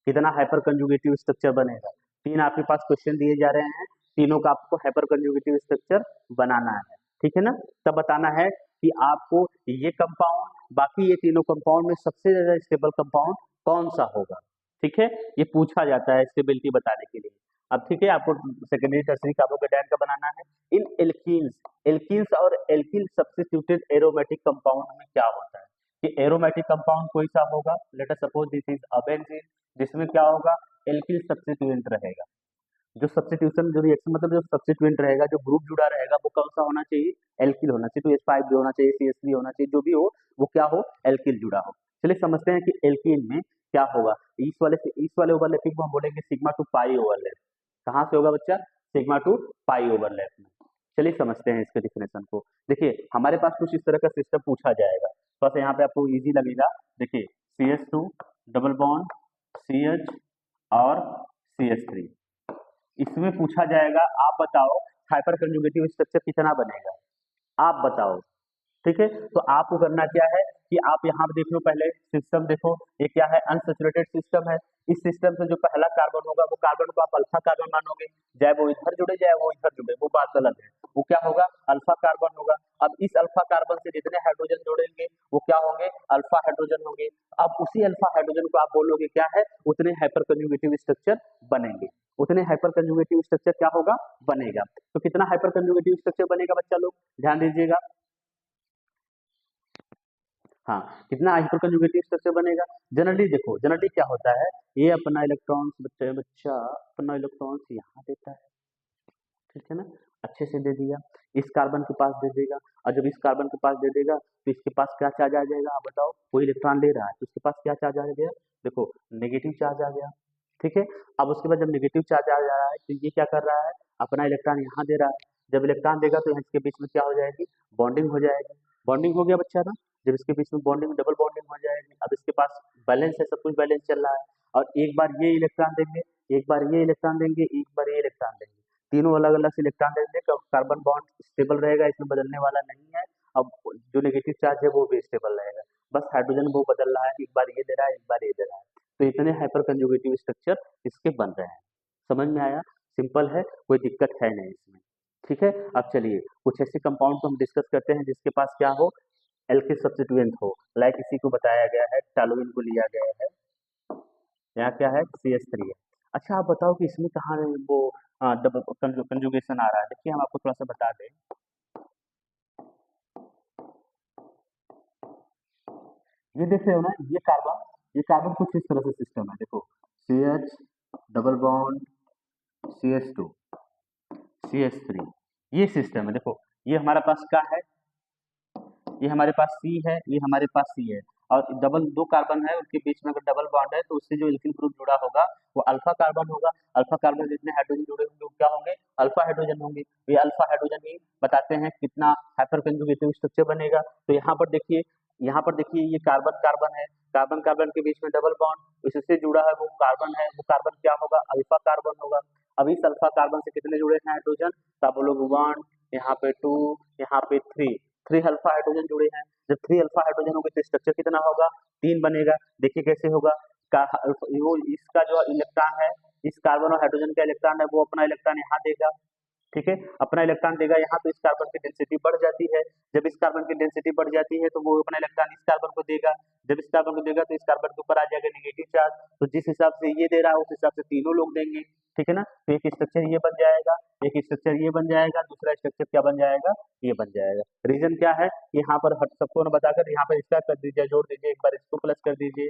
कितना हाइपर कंजुगेटिव स्ट्रक्चर बनेगा, 3 आपके पास क्वेश्चन दिए जा रहे हैं, तीनों का आपको हाइपर कंजुगेटिव स्ट्रक्चर बनाना है, ठीक है ना। तब बताना है कि आपको ये कंपाउंड, बाकी ये तीनों कंपाउंड में सबसे ज्यादा स्टेबल कंपाउंड कौन सा होगा, ठीक है, ये पूछा जाता है स्टेबिलिटी बताने के लिए। अब ठीक है, आपको सेकेंडरी टर्सरी कार्बोकेटायन का बनाना है। इन एल्कीन्स और एल्किल सब्स्टिट्यूटेड एरोमेटिक कंपाउंड में क्या होता है, कि एरोमेटिक कंपाउंड कोई सा होगा, let us suppose this is a benzene, जिसमें क्या होगा, एल्किल सब्स्टिट्यूएंट रहेगा। जो सब्स्टिट्यूशन जो रिएक्शन मतलब जो सब्स्टिट्यूएंट रहेगा, जो ग्रुप जुड़ा रहेगा वो कौन सा होना चाहिए, एल्किल होना चाहिए। तो H5 भी होना चाहिए, CH3 होना चाहिए, जो भी हो वो क्या हो, एल्किल जुड़ा हो। चलिए समझते हैं कि एल्कीन में क्या होगा। इस वाले ओवरलैपिंग को हम बोलेंगे सिग्मा टू पाई ओवरलैप। कहाँ से होगा बच्चा, सिग्मा टू पाई ओवरलैप में। चलिए समझते हैं इसके डिफिनेशन को। देखिए हमारे पास कुछ इस तरह का सिस्टम पूछा जाएगा, थोड़ा सा यहाँ पे आपको इजी लगेगा। देखिए CH2 डबल बॉन्ड CH और CH3, इसमें पूछा जाएगा आप बताओ हाइपर कंजुगेटिव स्ट्रक्चर कितना बनेगा, आप बताओ। ठीक है, तो आपको करना क्या है कि आप यहाँ देख लो, पहले सिस्टम देखो, ये क्या है, अनसैचुरेटेड सिस्टम है। इस सिस्टम से जो पहला कार्बन होगा वो कार्बन को आप अल्फा कार्बन मानोगे, चाहे वो इधर जुड़े चाहे वो इधर जुड़े, वो बात गलत है। वो क्या होगा, अल्फा कार्बन होगा। अब इस अल्फा कार्बन से जितने हाइड्रोजन जुड़ेंगे वो क्या होंगे, अल्फा हाइड्रोजन होंगे। अब उसी अल्फा हाइड्रोजन को आप बोलोगे क्या है, उतने हाइपर कंजुगेटिव स्ट्रक्चर बनेंगे, उतने हाइपर कंजुगेटिव स्ट्रक्चर क्या होगा, बनेगा। तो कितना हाइपर कंजुगेटिव स्ट्रक्चर बनेगा बच्चा लोग, ध्यान दीजिएगा। हाँ, कितना हाइपर कंजुगेटिव स्ट्रक्चर बनेगा। जनरली देखो, जनरली क्या होता है, ये अपना इलेक्ट्रॉन्स बच्चा अपना इलेक्ट्रॉन्स यहाँ देता है, ठीक है ना, अच्छे से दे दिया, इस कार्बन के पास दे देगा। और जब इस कार्बन के पास दे देगा तो इसके पास क्या चार्ज आ जाएगा, आप बताओ, कोई इलेक्ट्रॉन ले रहा है तो उसके पास क्या चार्ज आ गया, देखो नेगेटिव चार्ज आ गया। ठीक है, अब उसके बाद जब नेगेटिव चार्ज आ जा रहा है तो ये क्या कर रहा है, अपना इलेक्ट्रॉन यहाँ दे रहा है। जब इलेक्ट्रॉन देगा तो इसके बीच में क्या हो जाएगी, बॉन्डिंग हो जाएगी। बॉन्डिंग हो गया बच्चा ना, जब इसके बीच में बॉन्डिंग, डबल बॉन्डिंग हो जाएगी। अब इसके पास बैलेंस है, सब कुछ बैलेंस चल रहा है। और एक बार ये इलेक्ट्रॉन देंगे, एक बार ये इलेक्ट्रॉन देंगे, एक बार ये इलेक्ट्रॉन देंगे, तीनों अलग अलग से इलेक्ट्रॉन देंगे। कार्बन बॉन्ड स्टेबल रहेगा, इसमें बदलने वाला नहीं है। अब जो नेगेटिव चार्ज है वो भी स्टेबल रहेगा, बस हाइड्रोजन वो बदल रहा है, एक बार ये दे रहा है, एक बार ये दे रहा है। तो इतने हाइपर कंजुगेटिव स्ट्रक्चर इसके बन रहे हैं। समझ में आया, सिंपल है, कोई दिक्कत है नहीं इसमें। ठीक है, अब चलिए कुछ ऐसे कंपाउंड को हम डिस्कस करते हैं जिसके पास क्या हो, एल्किल सब्स्टिट्यूएंट हो। लाइक इसी को बताया गया है, टॉलुइन को लिया गया है, यहाँ क्या है CH3 है। अच्छा आप बताओ कि इसमें कहाँ वो डबल कंजुगेशन आ रहा है। देखिए हम आपको थोड़ा सा बता दें, ये देख रहे हो ना, ये कार्बन कुछ इस तरह से सिस्टम है, देखो CH double bond CH2 CH3, ये सिस्टम है। देखो ये हमारा पास क्या है, ये हमारे पास C है, ये हमारे पास C है, और डबल दो कार्बन है, उनके बीच में अगर डबल बॉन्ड है तो उससे जो एल्किल ग्रुप जुड़ा होगा वो अल्फा कार्बन होगा। अल्फा कार्बन जितने हाइड्रोजन जुड़े होंगे वो क्या होंगे, अल्फा हाइड्रोजन होंगे। तो ये अल्फा हाइड्रोजन ही बताते हैं कितना हाइपर कंजुगेटिव स्ट्रक्चर बनेगा। तो यहाँ पर देखिए, यहाँ पर देखिए, ये कार्बन कार्बन है, कार्बन कार्बन के बीच में डबल बॉन्ड, इससे जुड़ा है वो कार्बन है, वो कार्बन क्या होगा, अल्फा कार्बन होगा। अब इस अल्फा कार्बन से कितने जुड़े हैं हाइड्रोजन, तो आप बोलोगे 1, यहाँ पे 2, यहाँ पे 3 अल्फा हाइड्रोजन जुड़े हैं। जब 3 अल्फा हाइड्रोजन होंगे तो स्ट्रक्चर कितना होगा, 3 बनेगा। देखिए कैसे होगा, वो इसका जो इलेक्ट्रॉन है, इस कार्बन और हाइड्रोजन का इलेक्ट्रॉन है, वो अपना इलेक्ट्रॉन यहाँ देगा। ठीक है, अपना इलेक्ट्रॉन देगा यहाँ, तो इस कार्बन की डेंसिटी बढ़ जाती है। जब इस कार्बन की डेंसिटी बढ़ जाती है तो वो अपना इलेक्ट्रॉन इस कार्बन को देगा। जब इस कार्बन को देगा तो इस कार्बन के ऊपर आ जाएगा नेगेटिव चार्ज। तो जिस हिसाब से ये दे रहा है उस हिसाब से तीनों लोग देंगे। ठीक है ना, तो एक स्ट्रक्चर ये बन जाएगा, एक स्ट्रक्चर ये बन जाएगा, दूसरा स्ट्रक्चर क्या बन जाएगा, ये बन जाएगा। रीजन क्या है, यहाँ पर सबको न बताकर यहाँ पर इसका कर दीजिए, जोड़ दीजिए, एक बार इसको प्लस कर दीजिए,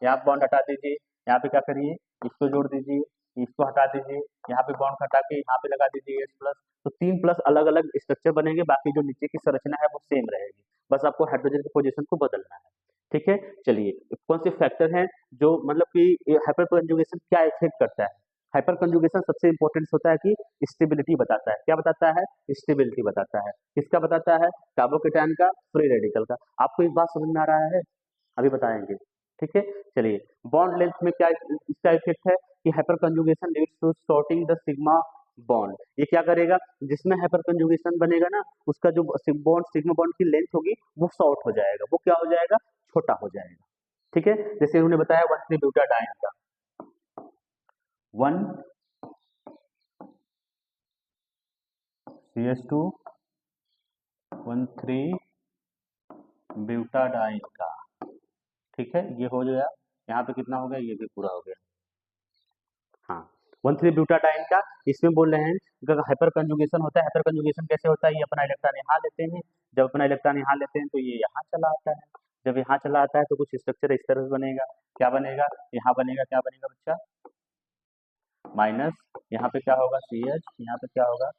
यहाँ बॉन्ड हटा दीजिए, यहाँ पे क्या करिए, इसको जोड़ दीजिए, इसको हटा दीजिए, यहाँ पे बॉन्ड हटा के यहाँ पे लगा दीजिए S प्लस। तो 3 प्लस अलग अलग स्ट्रक्चर बनेंगे, बाकी जो नीचे की संरचना है वो सेम रहेगी, बस आपको हाइड्रोजन की पोजीशन को बदलना है। ठीक है, चलिए कौन से फैक्टर हैं जो मतलब कि हाइपर कंजुगेशन क्या इफेक्ट करता है। हाइपर कंजुगेशन सबसे इंपॉर्टेंट होता है कि स्टेबिलिटी बताता है। क्या बताता है, स्टेबिलिटी बताता है। किसका बताता है, कार्बोकेटायन का, फ्री रेडिकल का। आपको एक बात समझ में आ रहा है, अभी बताएंगे। ठीक है, चलिए बॉन्ड लेंथ में क्या इसका इफेक्ट है कि hyper conjugation leads to shorting the sigma bond. ये क्या करेगा, जिसमें हाइपर कंजुगेशन बनेगा ना, उसका जो बॉन्ड सिग्मा बॉन्ड की लेंथ होगी वो शॉर्ट हो जाएगा, वो क्या हो जाएगा, छोटा हो जाएगा। ठीक है, जैसे उन्होंने बताया 1,3-ब्यूटाडाइन का 1 CH2 1,3-ब्यूटाडाइन का। ठीक है, ये हो गया, यहाँ पे कितना हो गया, ये भी पूरा हो गया। हाँ, 1,3-ब्यूटाडाइन का, इसमें बोल रहे हैं अगर हाइपर कंजुगेशन होता है। हाइपर कंजुगेशन कैसे होता है, ये अपना इलेक्ट्रॉन यहाँ लेते हैं, जब अपना इलेक्ट्रॉन यहाँ लेते हैं तो ये यहाँ चला आता है। जब यहाँ चला आता है तो कुछ स्ट्रक्चर इस तरह से बनेगा, क्या बनेगा, यहाँ बनेगा, क्या बनेगा बच्चा, माइनस, यहाँ पे क्या होगा CH, यहाँ पे क्या होगा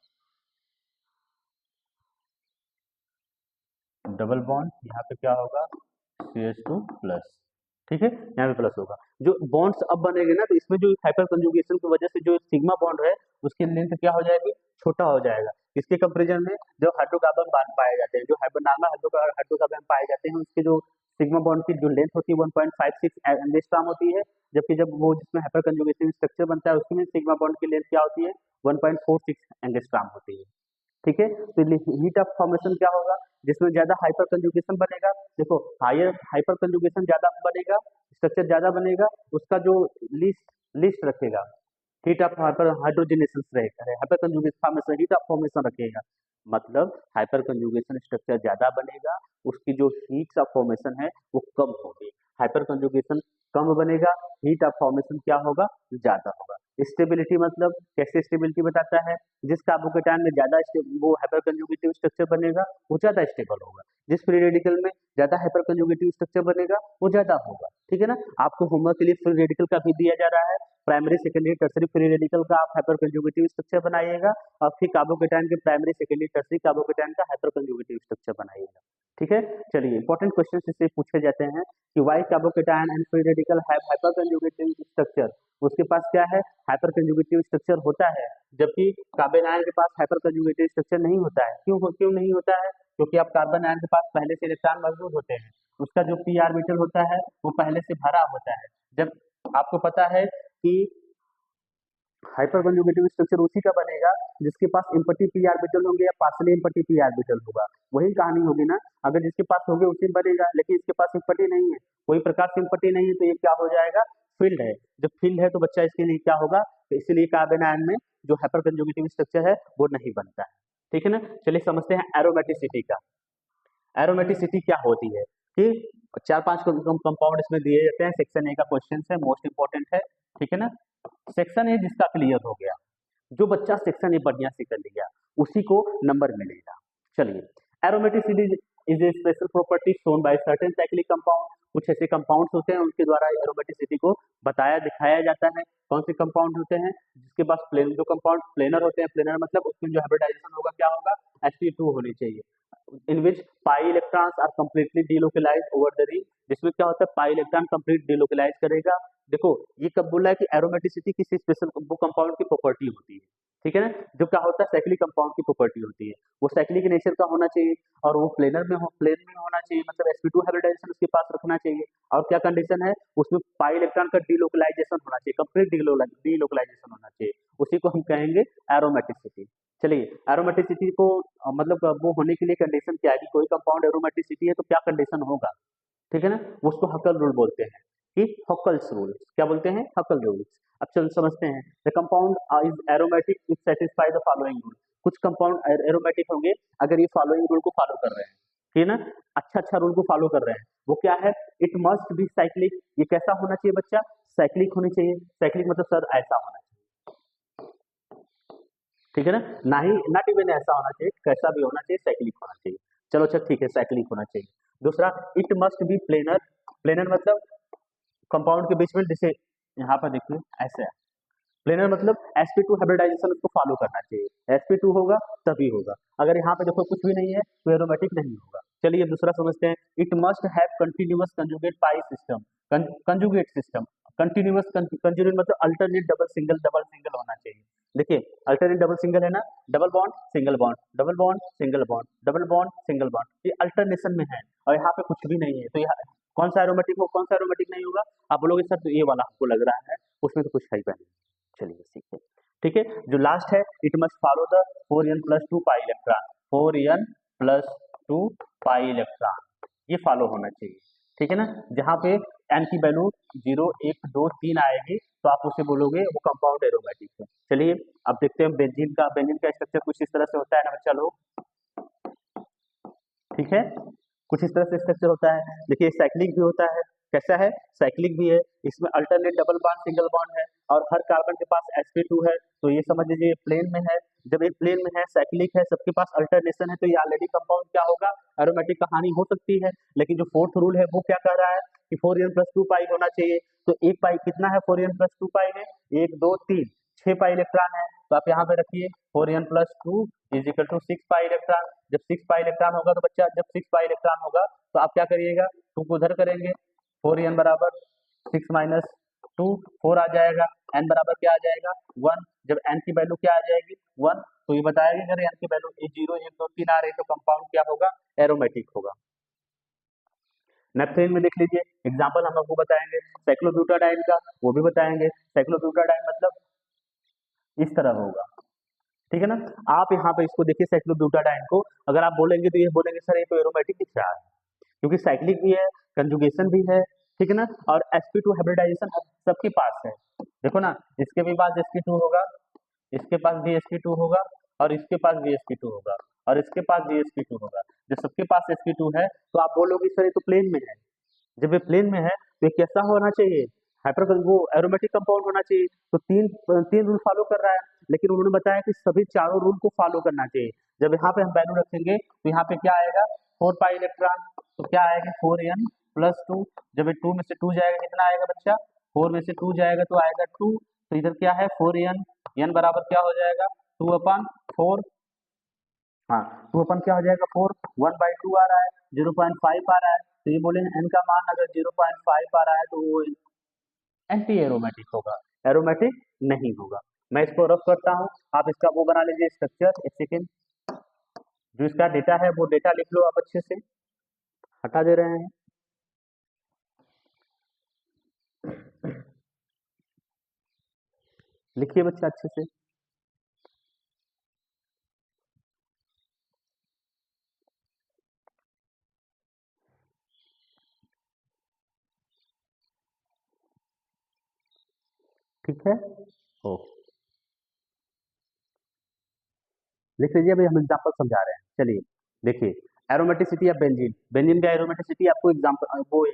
डबल बॉन्ड, यहाँ पे क्या होगा CH2 प्लस। ठीक है, यहाँ पे प्लस होगा। जो बॉन्ड्स अब बनेंगे ना, तो इसमें जो हाइपर कंजुगेशन की वजह से जो सिग्मा बॉन्ड है उसकी लेंथ क्या हो जाएगी, छोटा हो जाएगा। किसके कंपेरिजन में? जो हाइड्रोकार्बन पाए जाते हैं, जो नॉर्मल हाइड्रोकार्बन पाए जाते हैं उसके जो सिग्मा बॉन्ड की जो लेंथ होती है 1.56 एंगस्ट्रॉम होती है, जबकि जब वो जिसमें हाइपर कंजुगेशन स्ट्रक्चर बनता है उसमें सिग्मा बॉन्ड की लेंथ क्या होती है? 1.46 एंगस्ट्रॉम होती है। ठीक है, तो हीट ऑफ फॉर्मेशन क्या होगा? जिसमें ज्यादा हाइपर कंजुगेशन बनेगा, देखो हायर हाइपर कंजुगेशन ज्यादा बनेगा, स्ट्रक्चर ज्यादा बनेगा, उसका जो लिस्ट लिस्ट रखेगा हीट ऑफ हाइपर हाइड्रोजनेशन रहेगा, hyper conjugation formation heat of formation रखेगा, मतलब हाइपर कंजुगेशन स्ट्रक्चर ज्यादा बनेगा, उसकी जो हीट ऑफ फॉर्मेशन है वो कम होगी। हाइपर कंजुगेशन कम बनेगा, हीट ऑफ फॉर्मेशन क्या होगा? ज्यादा होगा। स्टेबिलिटी मतलब कैसे स्टेबिलिटी बताता है? जिस कार्बोकेटायन में ज्यादा वो हाइपर कंजुगेटिव स्ट्रक्चर बनेगा वो ज्यादा स्टेबल होगा, जिस फ्री रेडिकल में ज्यादा हाइपर कंजुगेटिव स्ट्रक्चर बनेगा वो ज्यादा होगा। ठीक है ना, आपको होमवर्क के लिए फ्री रेडिकल का भी दिया जा रहा है, primary secondary tertiary free radical का आप हाइपर कंजुगेटिव स्ट्रक्चर बनाइएगा और फिर कार्बोकेटायन के प्राइमरी सेकेंडरी टर्सरी कार्बोकेटायन का हाइपर कंजुगेटिव स्ट्रक्चर बनाइएगा। ठीक है, चलिए इंपॉर्टेंट क्वेश्चन इससे पूछे जाते हैं कि why carbocation and free radical have hyper conjugative structure, उसके पास क्या है? हाइपर कंजुगेटिव स्ट्रक्चर होता है, जबकि कार्बन आयन के पास हाइपर कंजुगेटिव स्ट्रक्चर नहीं होता है। क्यों नहीं होता है? क्योंकि अब कार्बन आयन के पास पहले से इलेक्ट्रॉन मौजूद होते हैं, उसका जो पी ऑर्बिटल होता है वो पहले से भरा होता है। जब आपको पता है कि हाइपर कंजुगेटिव स्ट्रक्चर उसी का बनेगा जिसके पास इम्पटी पी ऑर्बिटल होंगे या पार्शियली इम्पटी पी ऑर्बिटल होगा, वही कहानी होगी ना। अगर जिसके पास होंगे उसी बनेगा, लेकिन इसके पास इम्पटी नहीं है, कोई प्रकार से इम्पटी नहीं है, तो ये क्या हो जाएगा? फील्ड है। जब फील्ड है तो बच्चा इसके लिए क्या होगा? तो इसीलिए कार्बन आयन में जो हाइपर कंजुगेटिव स्ट्रक्चर है वो नहीं बनता है। ठीक है ना, चलिए समझते हैं एरोमेटिसिटी का। एरोमेटिसिटी क्या होती है कि 4-5 कंपाउंड इसमें दिए जाते हैं, सेक्शन ए का क्वेश्चन है, मोस्ट इंपॉर्टेंट है। ठीक है ना, सेक्शन ए जिसका क्लियर हो गया, जो बच्चा सेक्शन ए बढ़िया से कर लिया उसी को नंबर मिलेगा। चलिए, aromaticity is a special property shown by certain cyclic compound, कुछ ऐसे कंपाउंड्स होते हैं उनके द्वारा एरोमेटिसिटी को बताया दिखाया जाता है। कौन से कंपाउंड होते हैं? जिसके पास प्लेन जो कंपाउंड प्लेनर होते हैं, प्लेनर मतलब उसमें जो हाइब्रिडाइजेशन होगा क्या होगा? sp2 होनी चाहिए, in which pi electrons are completely delocalized over the ring, जिसमें क्या होता है? पाई इलेक्ट्रॉन कंप्लीट डिलोकलाइज करेगा। देखो ये कब बोला है कि एरोमेटिसिटी किसी स्पेशल वो कंपाउंड की प्रॉपर्टी होती है। ठीक है ना, जो क्या होता है? साइक्लिक कंपाउंड की प्रॉपर्टी होती है, वो साइक्लिक नेचर का होना चाहिए और वो प्लेन में होना चाहिए, मतलब sp2 हाइब्रिडाइजेशन उसके पास रखना चाहिए। और क्या कंडीशन है? उसमें पाई इलेक्ट्रॉन का डिलोकलाइजेशन होना चाहिए, कंप्लीट डिलोकलाइजेशन होना चाहिए, उसी को हम कहेंगे एरोमेटिसिटी। चलिए, एरोमेटिसिटी को मतलब वो होने के लिए कंडीशन क्या है कि कोई कंपाउंड एरोमेटिसिटी है तो क्या कंडीशन होगा? ठीक है ना, उसको हकल रूल बोलते हैं कि हकल्स रूल। क्या बोलते हैं? हकल रूल। अब चल समझते हैं, the compound is aromatic if satisfy the following rule. कुछ कंपाउंड एरोमेटिक होंगे अगर ये फॉलोइंग रूल को फॉलो कर रहे हैं। ठीक है ना, अच्छा रूल को फॉलो कर रहे हैं। वो क्या है? It must be cyclic. ये कैसा होना चाहिए बच्चा? साइक्लिक होनी चाहिए। साइक्लिक मतलब सर ऐसा होना चाहिए। ठीक है ना, ना ही नॉट इवन ऐसा होना चाहिए, कैसा भी होना चाहिए, साइक्लिक होना चाहिए। चलो अच्छा ठीक है, साइक्लिक होना चाहिए। दूसरा, it must be planar. Planar मतलब कंपाउंड के बीच में, जैसे यहाँ पर देखिए ऐसे है, प्लेनर मतलब sp2 हाइब्रिडाइजेशन उसको फॉलो करना चाहिए, sp2 होगा तभी होगा। अगर यहाँ पे देखो कुछ भी नहीं है तो एरोमेटिक नहीं होगा। चलिए दूसरा समझते हैं, it must have continuous conjugate pi system. Conjugate system, continuous conjugate मतलब अल्टरनेट डबल सिंगल होना चाहिए। देखिए अल्टरनेट डबल सिंगल है ना, double bond single bond, double bond single bond, double bond single bond, ये अल्टरनेशन में है और यहाँ पे कुछ भी नहीं है, तो यहाँ कौन सा एरोमेटिक हो, कौन सा एरोमेटिक नहीं होगा? आप बोलोगे सर तो ये वाला हमको लग रहा है, उसमें तो कुछ है ही नहीं। चलिए सीखते हैं। ठीक है, जो लास्ट है, it must follow the 4n+2 pi electron, 4n+2 pi electron, ये फॉलो होना चाहिए। ठीक है ना, जहाँ पे एन की वैल्यू 0, 1, 2, 3 आएगी तो आप उसे बोलोगे वो कंपाउंड एरोमेटिक है। चलिए अब देखते हैं बेंजीन का स्ट्रक्चर कुछ इस तरह से होता है ना बच्चा लोग। ठीक है, कुछ इस तरह से स्ट्रक्चर होता है। देखिए साइक्लिक भी होता है, कैसा है? साइक्लिक भी है, इसमें alternate double bond single bond है और हर कार्बन के पास sp2 है, तो ये समझ लीजिए प्लेन में है। जब एक प्लेन में है, साइक्लिक है, सबके पास अल्टरनेशन है, तो ये ऑलरेडी कंपाउंड क्या होगा? एरोमेटिक कहानी हो सकती है। लेकिन जो फोर्थ रूल है वो क्या कह रहा है कि 4n+2 पाई होना चाहिए। तो एक पाई कितना है 4n+2 पाई में? 1, 2, 3, 6 पाई इलेक्ट्रॉन है, तो आप यहाँ पे रखिए 4n+2 is equal to 6 pi electron. जब 6 पाई इलेक्ट्रॉन होगा तो बच्चा, जब 6 पाई इलेक्ट्रॉन होगा तो आप क्या करिएगा? 2 को उधर करेंगे, 4n बराबर 6 माइनस 2, 4 आ जाएगा, n बराबर क्या आ जाएगा? 1। जब n की वैल्यू क्या आ जाएगी? 1, तो ये बताया कि अगर n की वैल्यू 0 1 2 3 आ रही है तो कंपाउंड क्या होगा, एरोमेटिक होगा। नेपथलीन में देख लीजिए, एग्जांपल हम आपको बताएंगे साइक्लोब्यूटाडाइन का, वो भी बताएंगे। साइक्लोब्यूटाडाइन मतलब इस तरह होगा, ठीक है ना। आप यहाँ पे इसको देखिए साइक्लोब्यूटाडाइन को, अगर आप बोलेंगे तो ये बोलेंगे सर ये तो एरोमेटिक दिख रहा है, क्योंकि साइक्लिक भी है, कंजुगेशन भी है, ठीक है ना, और sp2 हाइब्रिडाइजेशन सबके पास है। देखो ना, इसके भी पास sp2 होगा, इसके पास भी sp2 होगा, और इसके पास भी sp2 होगा, और इसके पास भी sp2 होगा। जब सबके पास sp2 है तो आप बोलोगे सर ये तो प्लेन में है। जब ये प्लेन में है तो ये कैसा होना चाहिए, हाइपर वो एरोमेटिक कंपाउंड होना चाहिए। तो तीन तीन रूल फॉलो कर रहा है, लेकिन उन्होंने बताया कि सभी चारों रूल को फॉलो करना चाहिए। जब यहाँ पे हम वैल्यू रखेंगे तो यहाँ पे क्या आएगा, 4 पाई इलेक्ट्रॉन, तो क्या आएगा 4n प्लस 2। जब ये 2 में से 2 जाएगा कितना आएगा बच्चा, 4 में से 2 जाएगा तो आएगा 2। तो इधर क्या है 4n, n बराबर क्या हो जाएगा 2/4। हाँ, 2 क्या हो जाएगा 4, 1/2 आ रहा है, 0.5 आ रहा है, तो ये बोले n का मान अगर 0.5 आ रहा है तो वो एंटी एरोमेटिक होगा, एरोमेटिक नहीं होगा। मैं इसको रफ करता हूँ, आप इसका वो बना लीजिए स्ट्रक्चर, एक सेकेंड। जो इसका डेटा है वो डेटा लिख लो आप अच्छे से, हटा दे रहे हैं। लिखिए बच्चा अच्छे से। ठीक है, ओ लिख लीजिए। अभी हम एग्जांपल समझा रहे हैं, चलिए देखिए। एरोमेटिसिटी ऑफ बेंजीन, बेंजीन का एरोमेटिसिटी आपको एग्जांपल वो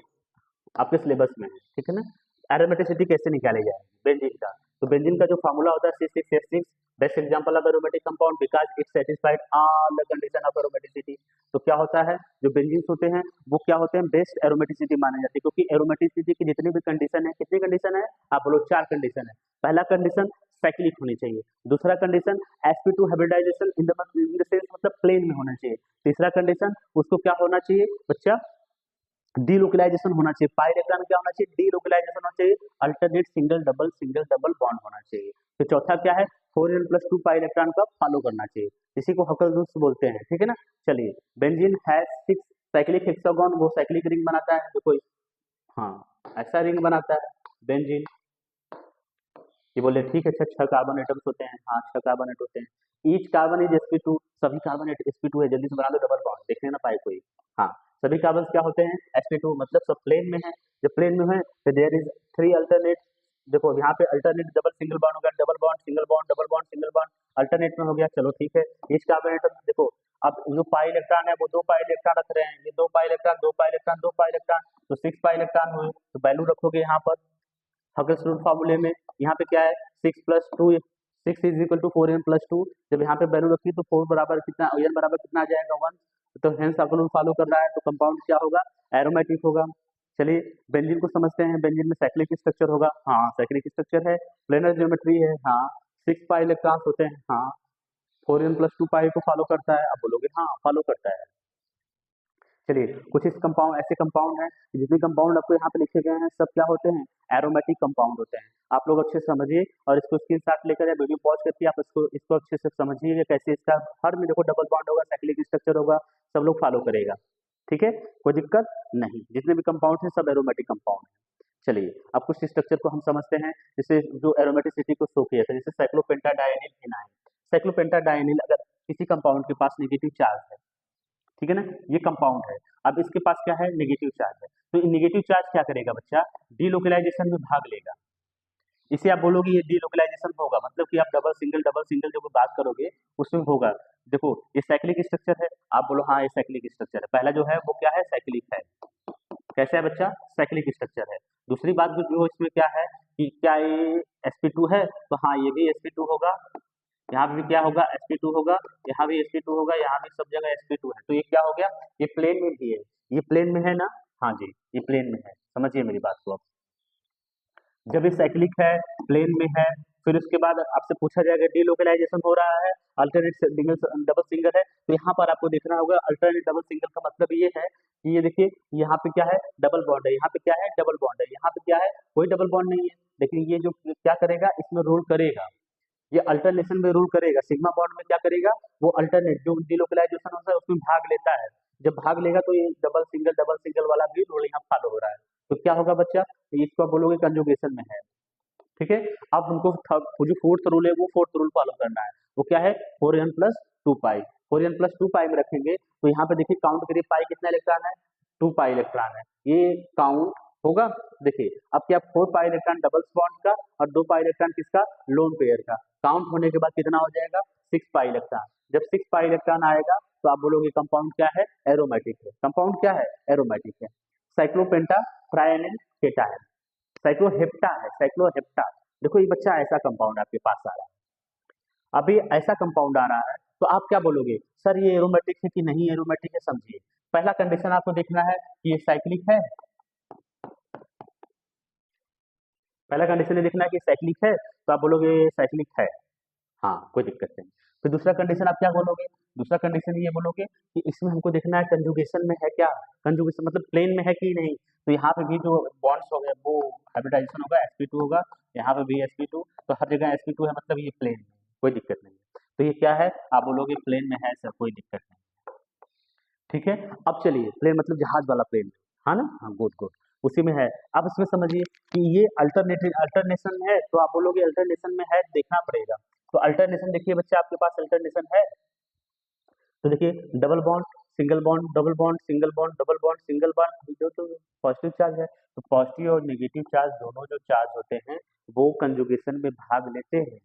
आपके सिलेबस में है, ठीक है ना। एरोमेटिसिटी कैसे निकाली जाए बेंजीन का, तो बेंजीन का जो फार्मूला होता है C6H6, best example of aromatic compound because it satisfied all the condition of aromaticity. तो क्या होता है, जो बेंजीन्स होते हैं वो क्या होते हैं, बेस्ट एरोमेटिसिटी माने जाते हैं, क्योंकि एरोमेटिसिटी की जितनी भी कंडीशन है, कितनी कंडीशन है आप बोलो, 4 कंडीशन है। पहला कंडीशन साइक्लिक होनी चाहिए, दूसरा condition sp2 hybridisation in the sense मतलब प्लेन में होना चाहिए, तीसरा कंडीशन उसको क्या होना चाहिए बच्चा, डीलोकलाइजेशन होना चाहिए। पाई इलेक्ट्रॉन क्या होना चाहिए, डीलोकलाइजेशन होना चाहिए। अल्टरनेट सिंगल डबल बॉन्ड होना चाहिए। तो चौथा क्या है, 4n + 2 पाई इलेक्ट्रॉन का फॉलो करना चाहिए, इसी को हकल रूल्स बोलते हैं, ठीक है ना। चलिए, बेंजीन हैज 6 साइक्लिक हेक्सागोन, वो साइक्लिक रिंग बनाता है, देखो हाँ ऐसा रिंग बनाता है बेंजीन। ये बोले ठीक है, अच्छा 6 कार्बन एटम्स होते हैं, हाँ 6 कार्बन एटम होते हैं। ईच कार्बन इज sp2, सभी कार्बन sp2 है, जल्दी से बना लो डबल बॉन्ड, देखने ना पाए कोई। हाँ, सभी कार्बन क्या होते हैं sp2, मतलब सब प्लेन में है। जब प्लेन में है तो देयर इज 3 अल्टरनेट। देखो यहाँ पे अल्टरनेट डबल सिंगल बॉन्ड हो गया, double bond single bond, double bond single bond, alternate में हो गया, चलो ठीक है। ईच कार्बन एटम देखो, अब जो पाई इलेक्ट्रॉन है वो 2 पाई इलेक्ट्रॉन रख रहे हैं, ये 2 pi electron 2 pi electron 2 pi electron, तो 6 पाई इलेक्ट्रॉन हुए, तो वैल्यू रखोगे यहाँ पर हकल्स रूल फार्मूले में। यहाँ पे क्या है 6 + 2, 6 = 4n + 2। जब यहाँ पे वैल्यू रखी तो 4 बराबर कितना, n बराबर कितना आ जाएगा 1। तो हेंस हकल रूल फॉलो कर रहा है, तो कंपाउंड क्या होगा, एरोमेटिक होगा। चलिए बेंजीन को समझते हैं, बेंजीन में साइक्लिक स्ट्रक्चर होगा, हाँ साइक्लिक स्ट्रक्चर है, प्लेनर ज्योमेट्री है, हाँ 6 पाई इलेक्ट्रॉन्स होते हैं, हाँ 4n + 2 पाई को फॉलो करता है, आप बोलोगे हाँ फॉलो करता है। चलिए कुछ इस कंपाउंड ऐसे कंपाउंड हैं, जितने कंपाउंड आपको यहाँ पे लिखे गए हैं सब क्या होते हैं, एरोमेटिक कंपाउंड होते हैं। आप लोग अच्छे से समझिए और इसको स्क्रीनशॉट लेकर या वीडियो पॉज करके आप इसको अच्छे से समझिए कि कैसे इसका हर में देखो डबल बॉन्ड होगा, साइक्लिक स्ट्रक्चर होगा, सब लोग फॉलो करेगा, ठीक है, कोई दिक्कत नहीं। जितने भी कंपाउंड हैं सब एरोमेटिक कंपाउंड हैं। चलिए अब कुछ स्ट्रक्चर को हम समझते हैं, जैसे जो एरोमेटिसिटी को शो किया था, जैसे साइक्लोपेंटाडाइनिल फिनाइल। साइक्लोपेंटाडाइनिल अगर किसी कंपाउंड के पास नेगेटिव चार्ज है, ठीक है ना, ये कंपाउंड है, अब इसके पास क्या है नेगेटिव चार्ज है, तो नेगेटिव चार्ज क्या करेगा बच्चा, डीलोकलाइजेशन में भाग लेगा। इसे आप बोलोगे ये डीलोकलाइजेशन होगा, मतलब कि आप डबल सिंगल जो बात करोगे उसमें होगा। देखो ये साइक्लिक स्ट्रक्चर है, आप बोलो हाँ ये साइक्लिक स्ट्रक्चर है, पहला जो है वो क्या है साइक्लिक है, कैसा है बच्चा साइक्लिक स्ट्रक्चर है। दूसरी बात जो इसमें क्या है कि क्या ये sp2 है, तो हाँ ये भी sp2 होगा, यहाँ भी क्या होगा sp2 होगा, यहाँ भी sp2 होगा, यहाँ भी सब जगह sp2 है, तो ये क्या हो गया, ये प्लेन में भी है, ये प्लेन में है ना, हाँ जी ये प्लेन में है, समझिए मेरी बात को। जब ये साइक्लिक है, प्लेन में है, फिर उसके बाद आपसे पूछा जाएगा डीलोकलाइजेशन हो रहा है, अल्टरनेट सिंगल डबल सिंगल है, तो यहाँ पर आपको देखना होगा अल्टरनेट डबल सिंगल का मतलब ये है कि ये देखिए यहाँ पे क्या है डबल बॉन्ड है, यहाँ पे क्या है डबल बॉन्ड है, यहाँ पे क्या है कोई डबल बॉन्ड नहीं है, लेकिन ये जो क्या करेगा इसमें रोल करेगा, ये अल्टरनेशन में रूल करेगा। सिग्मा बॉन्ड में क्या करेगा, वो अल्टरनेट जो डिलोकलाइजेशन होता है उसमें भाग लेता है। जब भाग लेगा तो ये डबल सिंगल वाला भी रूल यहाँ फॉलो हो रहा है। तो क्या होगा बच्चा, इसको आप बोलोगे कंजुगेशन में है। ठीक है, अब उनको वो जो फोर्थ रूल है वो फोर्थ रूल फॉलो करना है। वो क्या है, 4n प्लस 2 पाई। 4n प्लस 2 पाई में रखेंगे तो यहाँ पे देखिए काउंट करिए, पाई कितना इलेक्ट्रॉन है, 2 पाई इलेक्ट्रॉन है। ये काउंट होगा। देखिए अब क्या, 4 पाई इलेक्ट्रॉन डबल बॉन्ड का और 2 पाई इलेक्ट्रॉन किसका, लोन पेयर का। काउंट होने के बाद कितना हो जाएगा, 6 पाई इलेक्ट्रॉन। जब 6 पाई इलेक्ट्रॉन आएगा तो आप बोलोगे कंपाउंड क्या है, एरोमेटिक है। कंपाउंड क्या है, एरोमेटिक है। साइक्लोपेंटा ट्रायनिल केटायन, साइक्लोहेप्टा है, साइक्लोहेप्टा। देखो ये बच्चा ऐसा कंपाउंड आपके पास आ रहा है, अभी ऐसा कंपाउंड आ रहा है तो आप क्या बोलोगे, सर ये एरोमेटिक है कि नहीं एरोमेटिक है। समझिए, पहला कंडीशन आपको देखना है कि ये साइक्लिक है। पहला कंडीशन ये देखना है कि साइक्लिक है, तो आप बोलोगे साइक्लिक है, हाँ कोई दिक्कत नहीं। फिर दूसरा कंडीशन आप क्या बोलोगे, दूसरा कंडीशन ये बोलोगे कि इसमें हमको देखना है कंजुगेशन में है क्या, कंजुगेशन मतलब प्लेन में है कि नहीं। तो यहाँ पे भी जो बॉन्ड्स हो गए वो हाइब्रिडाइजेशन होगा, sp2 होगा, यहाँ पे भी sp2, तो हर जगह sp2 है मतलब ये प्लेन में, कोई दिक्कत नहीं है। तो ये क्या है, आप बोलोगे प्लेन में है सर, कोई दिक्कत नहीं। ठीक है, अब चलिए, प्लेन मतलब जहाज वाला प्लेन, हाँ ना, हाँ गुड गुड, उसी में है। अब इसमें समझिए कि ये अल्टरनेटिव अल्टरनेशन है, तो आप बोलोगे अल्टरनेशन में है, देखना पड़ेगा। तो अल्टरनेशन देखिए बच्चा, आपके पास अल्टरनेशन है तो देखिए, double bond single bond, double bond single bond, double bond single bond, जो तो पॉजिटिव चार्ज है। तो पॉजिटिव और नेगेटिव चार्ज दोनों जो चार्ज होते हैं वो कंजुगेशन में भाग लेते हैं।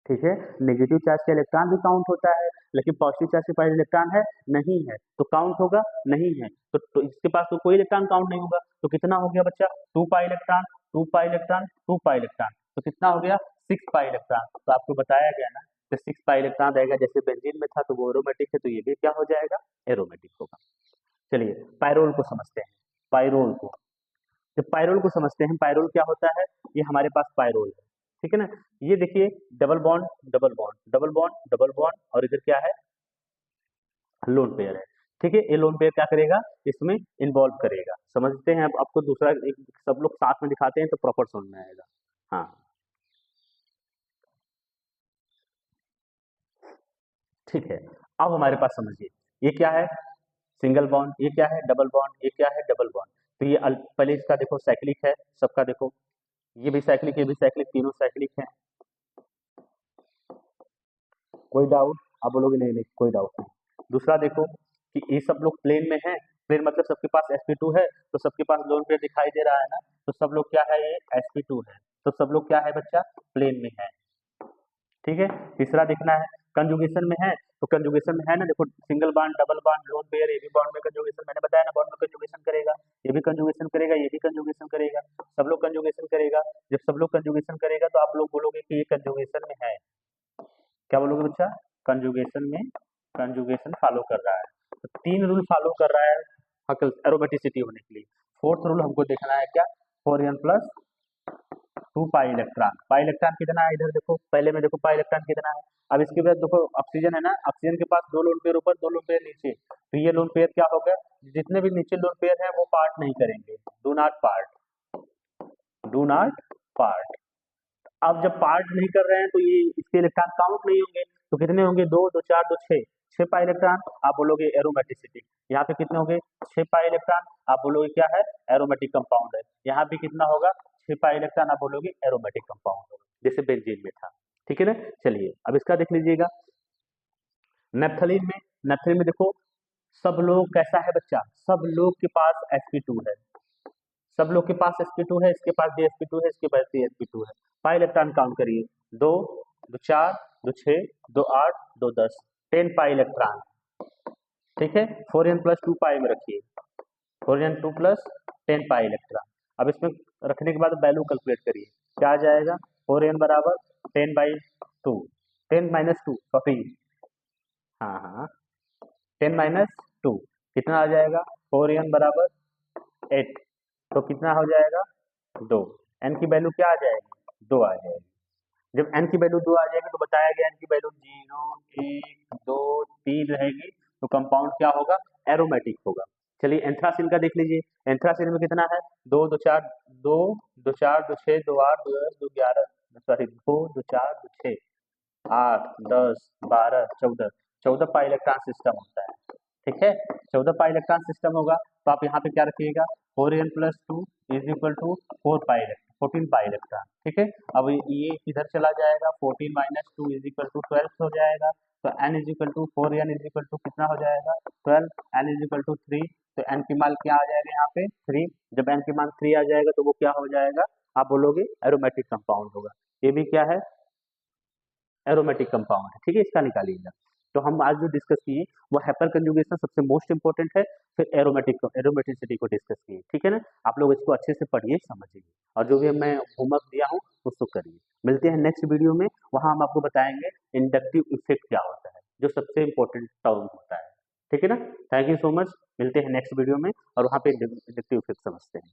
ठीक है, नेगेटिव चार्ज का इलेक्ट्रॉन भी काउंट होता है, लेकिन पॉजिटिव चार्ज के पास इलेक्ट्रॉन है नहीं है, तो काउंट होगा नहीं है। तो इसके पास तो कोई इलेक्ट्रॉन काउंट नहीं होगा। तो कितना हो गया बच्चा, 2 pi electron, 2 pi electron, 2 pi electron, तो कितना हो गया, 6 पाई इलेक्ट्रॉन। तो आपको बताया गया ना कि 6 पाई इलेक्ट्रॉन रहेगा, जैसे बेंजीन में था तो वो एरोमेटिक है, तो ये भी क्या हो जाएगा, एरोमेटिक होगा। चलिए पायरोल को समझते हैं, पायरोल को। जब पायरोल को समझते हैं, पायरोल क्या होता है, ये हमारे पास पायरोल है, ठीक है ना। ये देखिए, double bond double bond double bond double bond, और इधर क्या है, लोन पेयर है। ठीक है, ये लोन पेयर क्या करेगा, इसमें इन्वॉल्व करेगा। समझते हैं, अब आपको दूसरा एक सब लोग साथ में दिखाते हैं तो प्रॉपर समझ में आएगा। हाँ ठीक है, अब हमारे पास समझिए, ये क्या है, सिंगल बॉन्ड, ये क्या है, डबल बॉन्ड, ये क्या है, डबल बॉन्ड। तो ये पहले इसका देखो साइक्लिक है, सबका देखो, ये भी साइक्लिक, ये भी साइक्लिक, तीनों साइक्लिक है। कोई डाउट, आप बोलोगे नहीं नहीं कोई डाउट नहीं। दूसरा देखो कि ये सब लोग प्लेन में है, प्लेन मतलब सबके पास sp2 है, तो सबके पास लोन पेयर दिखाई दे रहा है ना, तो सब लोग क्या है, ये sp2 है, तो सब लोग क्या है बच्चा, प्लेन में है। ठीक है, तीसरा देखना है, कंजुगेशन में है, तो कंजुगेशन में है ना, देखो single bond double bond lone pair, ये भी बॉन्ड में कंजुगेशन, मैंने बताया ना बॉन्ड में कंजुगेशन करेगा, ये भी कंजुगेशन करेगा, ये भी कंजुगेशन करेगा, सब लोग कंजुगेशन करेगा। जब सब लोग कंजुगेशन करेगा तो आप लोग बोलोगे कि ये कंजुगेशन में है, क्या बोलोगे बच्चा, कंजुगेशन में, कंजुगेशन फॉलो कर रहा है। तो 3 रूल फॉलो कर रहा है एरोमेटिसिटी होने के लिए। फोर्थ रूल हमको देखना है क्या, 4n plus 2 pi electron. Pi electron कितना है, इधर देखो, पहले में देखो पाई इलेक्ट्रॉन कितना है। अब इसके बाद देखो ऑक्सीजन है ना, ऑक्सीजन के पास 2 लोन पेयर ऊपर, 2 लोन पेयर नीचे, तो ये लोन पेयर क्या होगा, जितने भी नीचे लोन पेयर है वो पार्ट नहीं करेंगे, do not part, do not part. अब जब पार्ट नहीं कर रहे हैं तो ये इसके इलेक्ट्रॉन काउंट नहीं होंगे, तो कितने होंगे, 2 2 4 2 6, 6 पाई इलेक्ट्रॉन, आप बोलोगे एरोमेटिसिटी। यहाँ पे कितने होंगे, 6 पाई इलेक्ट्रॉन, आप बोलोगे क्या है, एरोमेटिक कंपाउंड है। यहाँ भी कितना होगा, 6 पाई इलेक्ट्रॉन, आप बोलोगे एरोमेटिक कंपाउंड होगा, जैसे बेंजीन में था। ठीक है ना, चलिए अब इसका देख लीजिएगा, नेप्थलीन में, नेप्थलीन में देखो, सब लोग कैसा है बच्चा, सब लोग के पास sp2 है, सब लोग के पास sp2 है, इसके पास भी sp2 है, इसके पास भी sp2 है। पाई इलेक्ट्रॉन काउंट करिए, 2 2 4 2 6 2 8 2 10, 10 पाई इलेक्ट्रॉन। ठीक है, 4n प्लस 2 पाई में रखिए, 4n 2 प्लस 10 पाई इलेक्ट्रॉन। अब इसमें रखने के बाद वैल्यू कैलकुलेट करिए, क्या आ जाएगा, 4n बराबर 10/2, 10 - 2 सॉरी, हाँ हाँ, 10 - 2 कितना आ जाएगा, 4n बराबर 8, तो कितना हो जाएगा, 2। एन की वैल्यू क्या आ जाएगी, 2 आ जाएगी। जब एन की वैल्यू 2 आ जाएगी तो बताया गया एन की वैल्यू 0 1 2 3 रहेगी, तो कंपाउंड क्या होगा, एरोमेटिक होगा। चलिए एंथ्रासिन का देख लीजिए, एंथ्रासिन में कितना है, 2 2 4 2 2 4 2 6 2 8 2 10 2 11 सॉरी 2 2 4 2 6 8 10 12 14 14 पाई इलेक्ट्रॉन सिस्टम होता है। ठीक है, 14 पाई इलेक्ट्रॉन सिस्टम होगा तो आप यहाँ पे क्या रखिएगा 4n+2 is equal to 14 pi electron. ठीक है, अब ये इधर चला जाएगा 14 - 2 इज इक्वल टू 12 हो जाएगा। तो n is equal to 4n is equal to कितना हो जाएगा 12, n इज इक्वल टू 3। तो n की मान क्या आ जाएगा यहाँ पे 3। जब n की मान 3 आ जाएगा तो वो क्या हो जाएगा, आप बोलोगे एरोमेटिक कंपाउंड होगा। ये भी क्या है, एरोमेटिक कंपाउंड है। ठीक है, इसका निकालिएगा। तो हम आज जो डिस्कस किए वो हाइपर कंजुगेशन सबसे मोस्ट इंपॉर्टेंट है, फिर एरोमेटिसिटी को डिस्कस किए। ठीक है ना, आप लोग इसको अच्छे से पढ़िए समझिए, और जो भी मैं होमवर्क दिया हूँ उसको करिए। मिलते हैं नेक्स्ट वीडियो में, वहाँ हम आपको बताएंगे इंडक्टिव इफेक्ट क्या होता है, जो सबसे इंपॉर्टेंट टर्म होता है। ठीक है ना, थैंक यू सो मच। मिलते हैं नेक्स्ट वीडियो में और वहाँ पे इंडक्टिव इफेक्ट समझते हैं।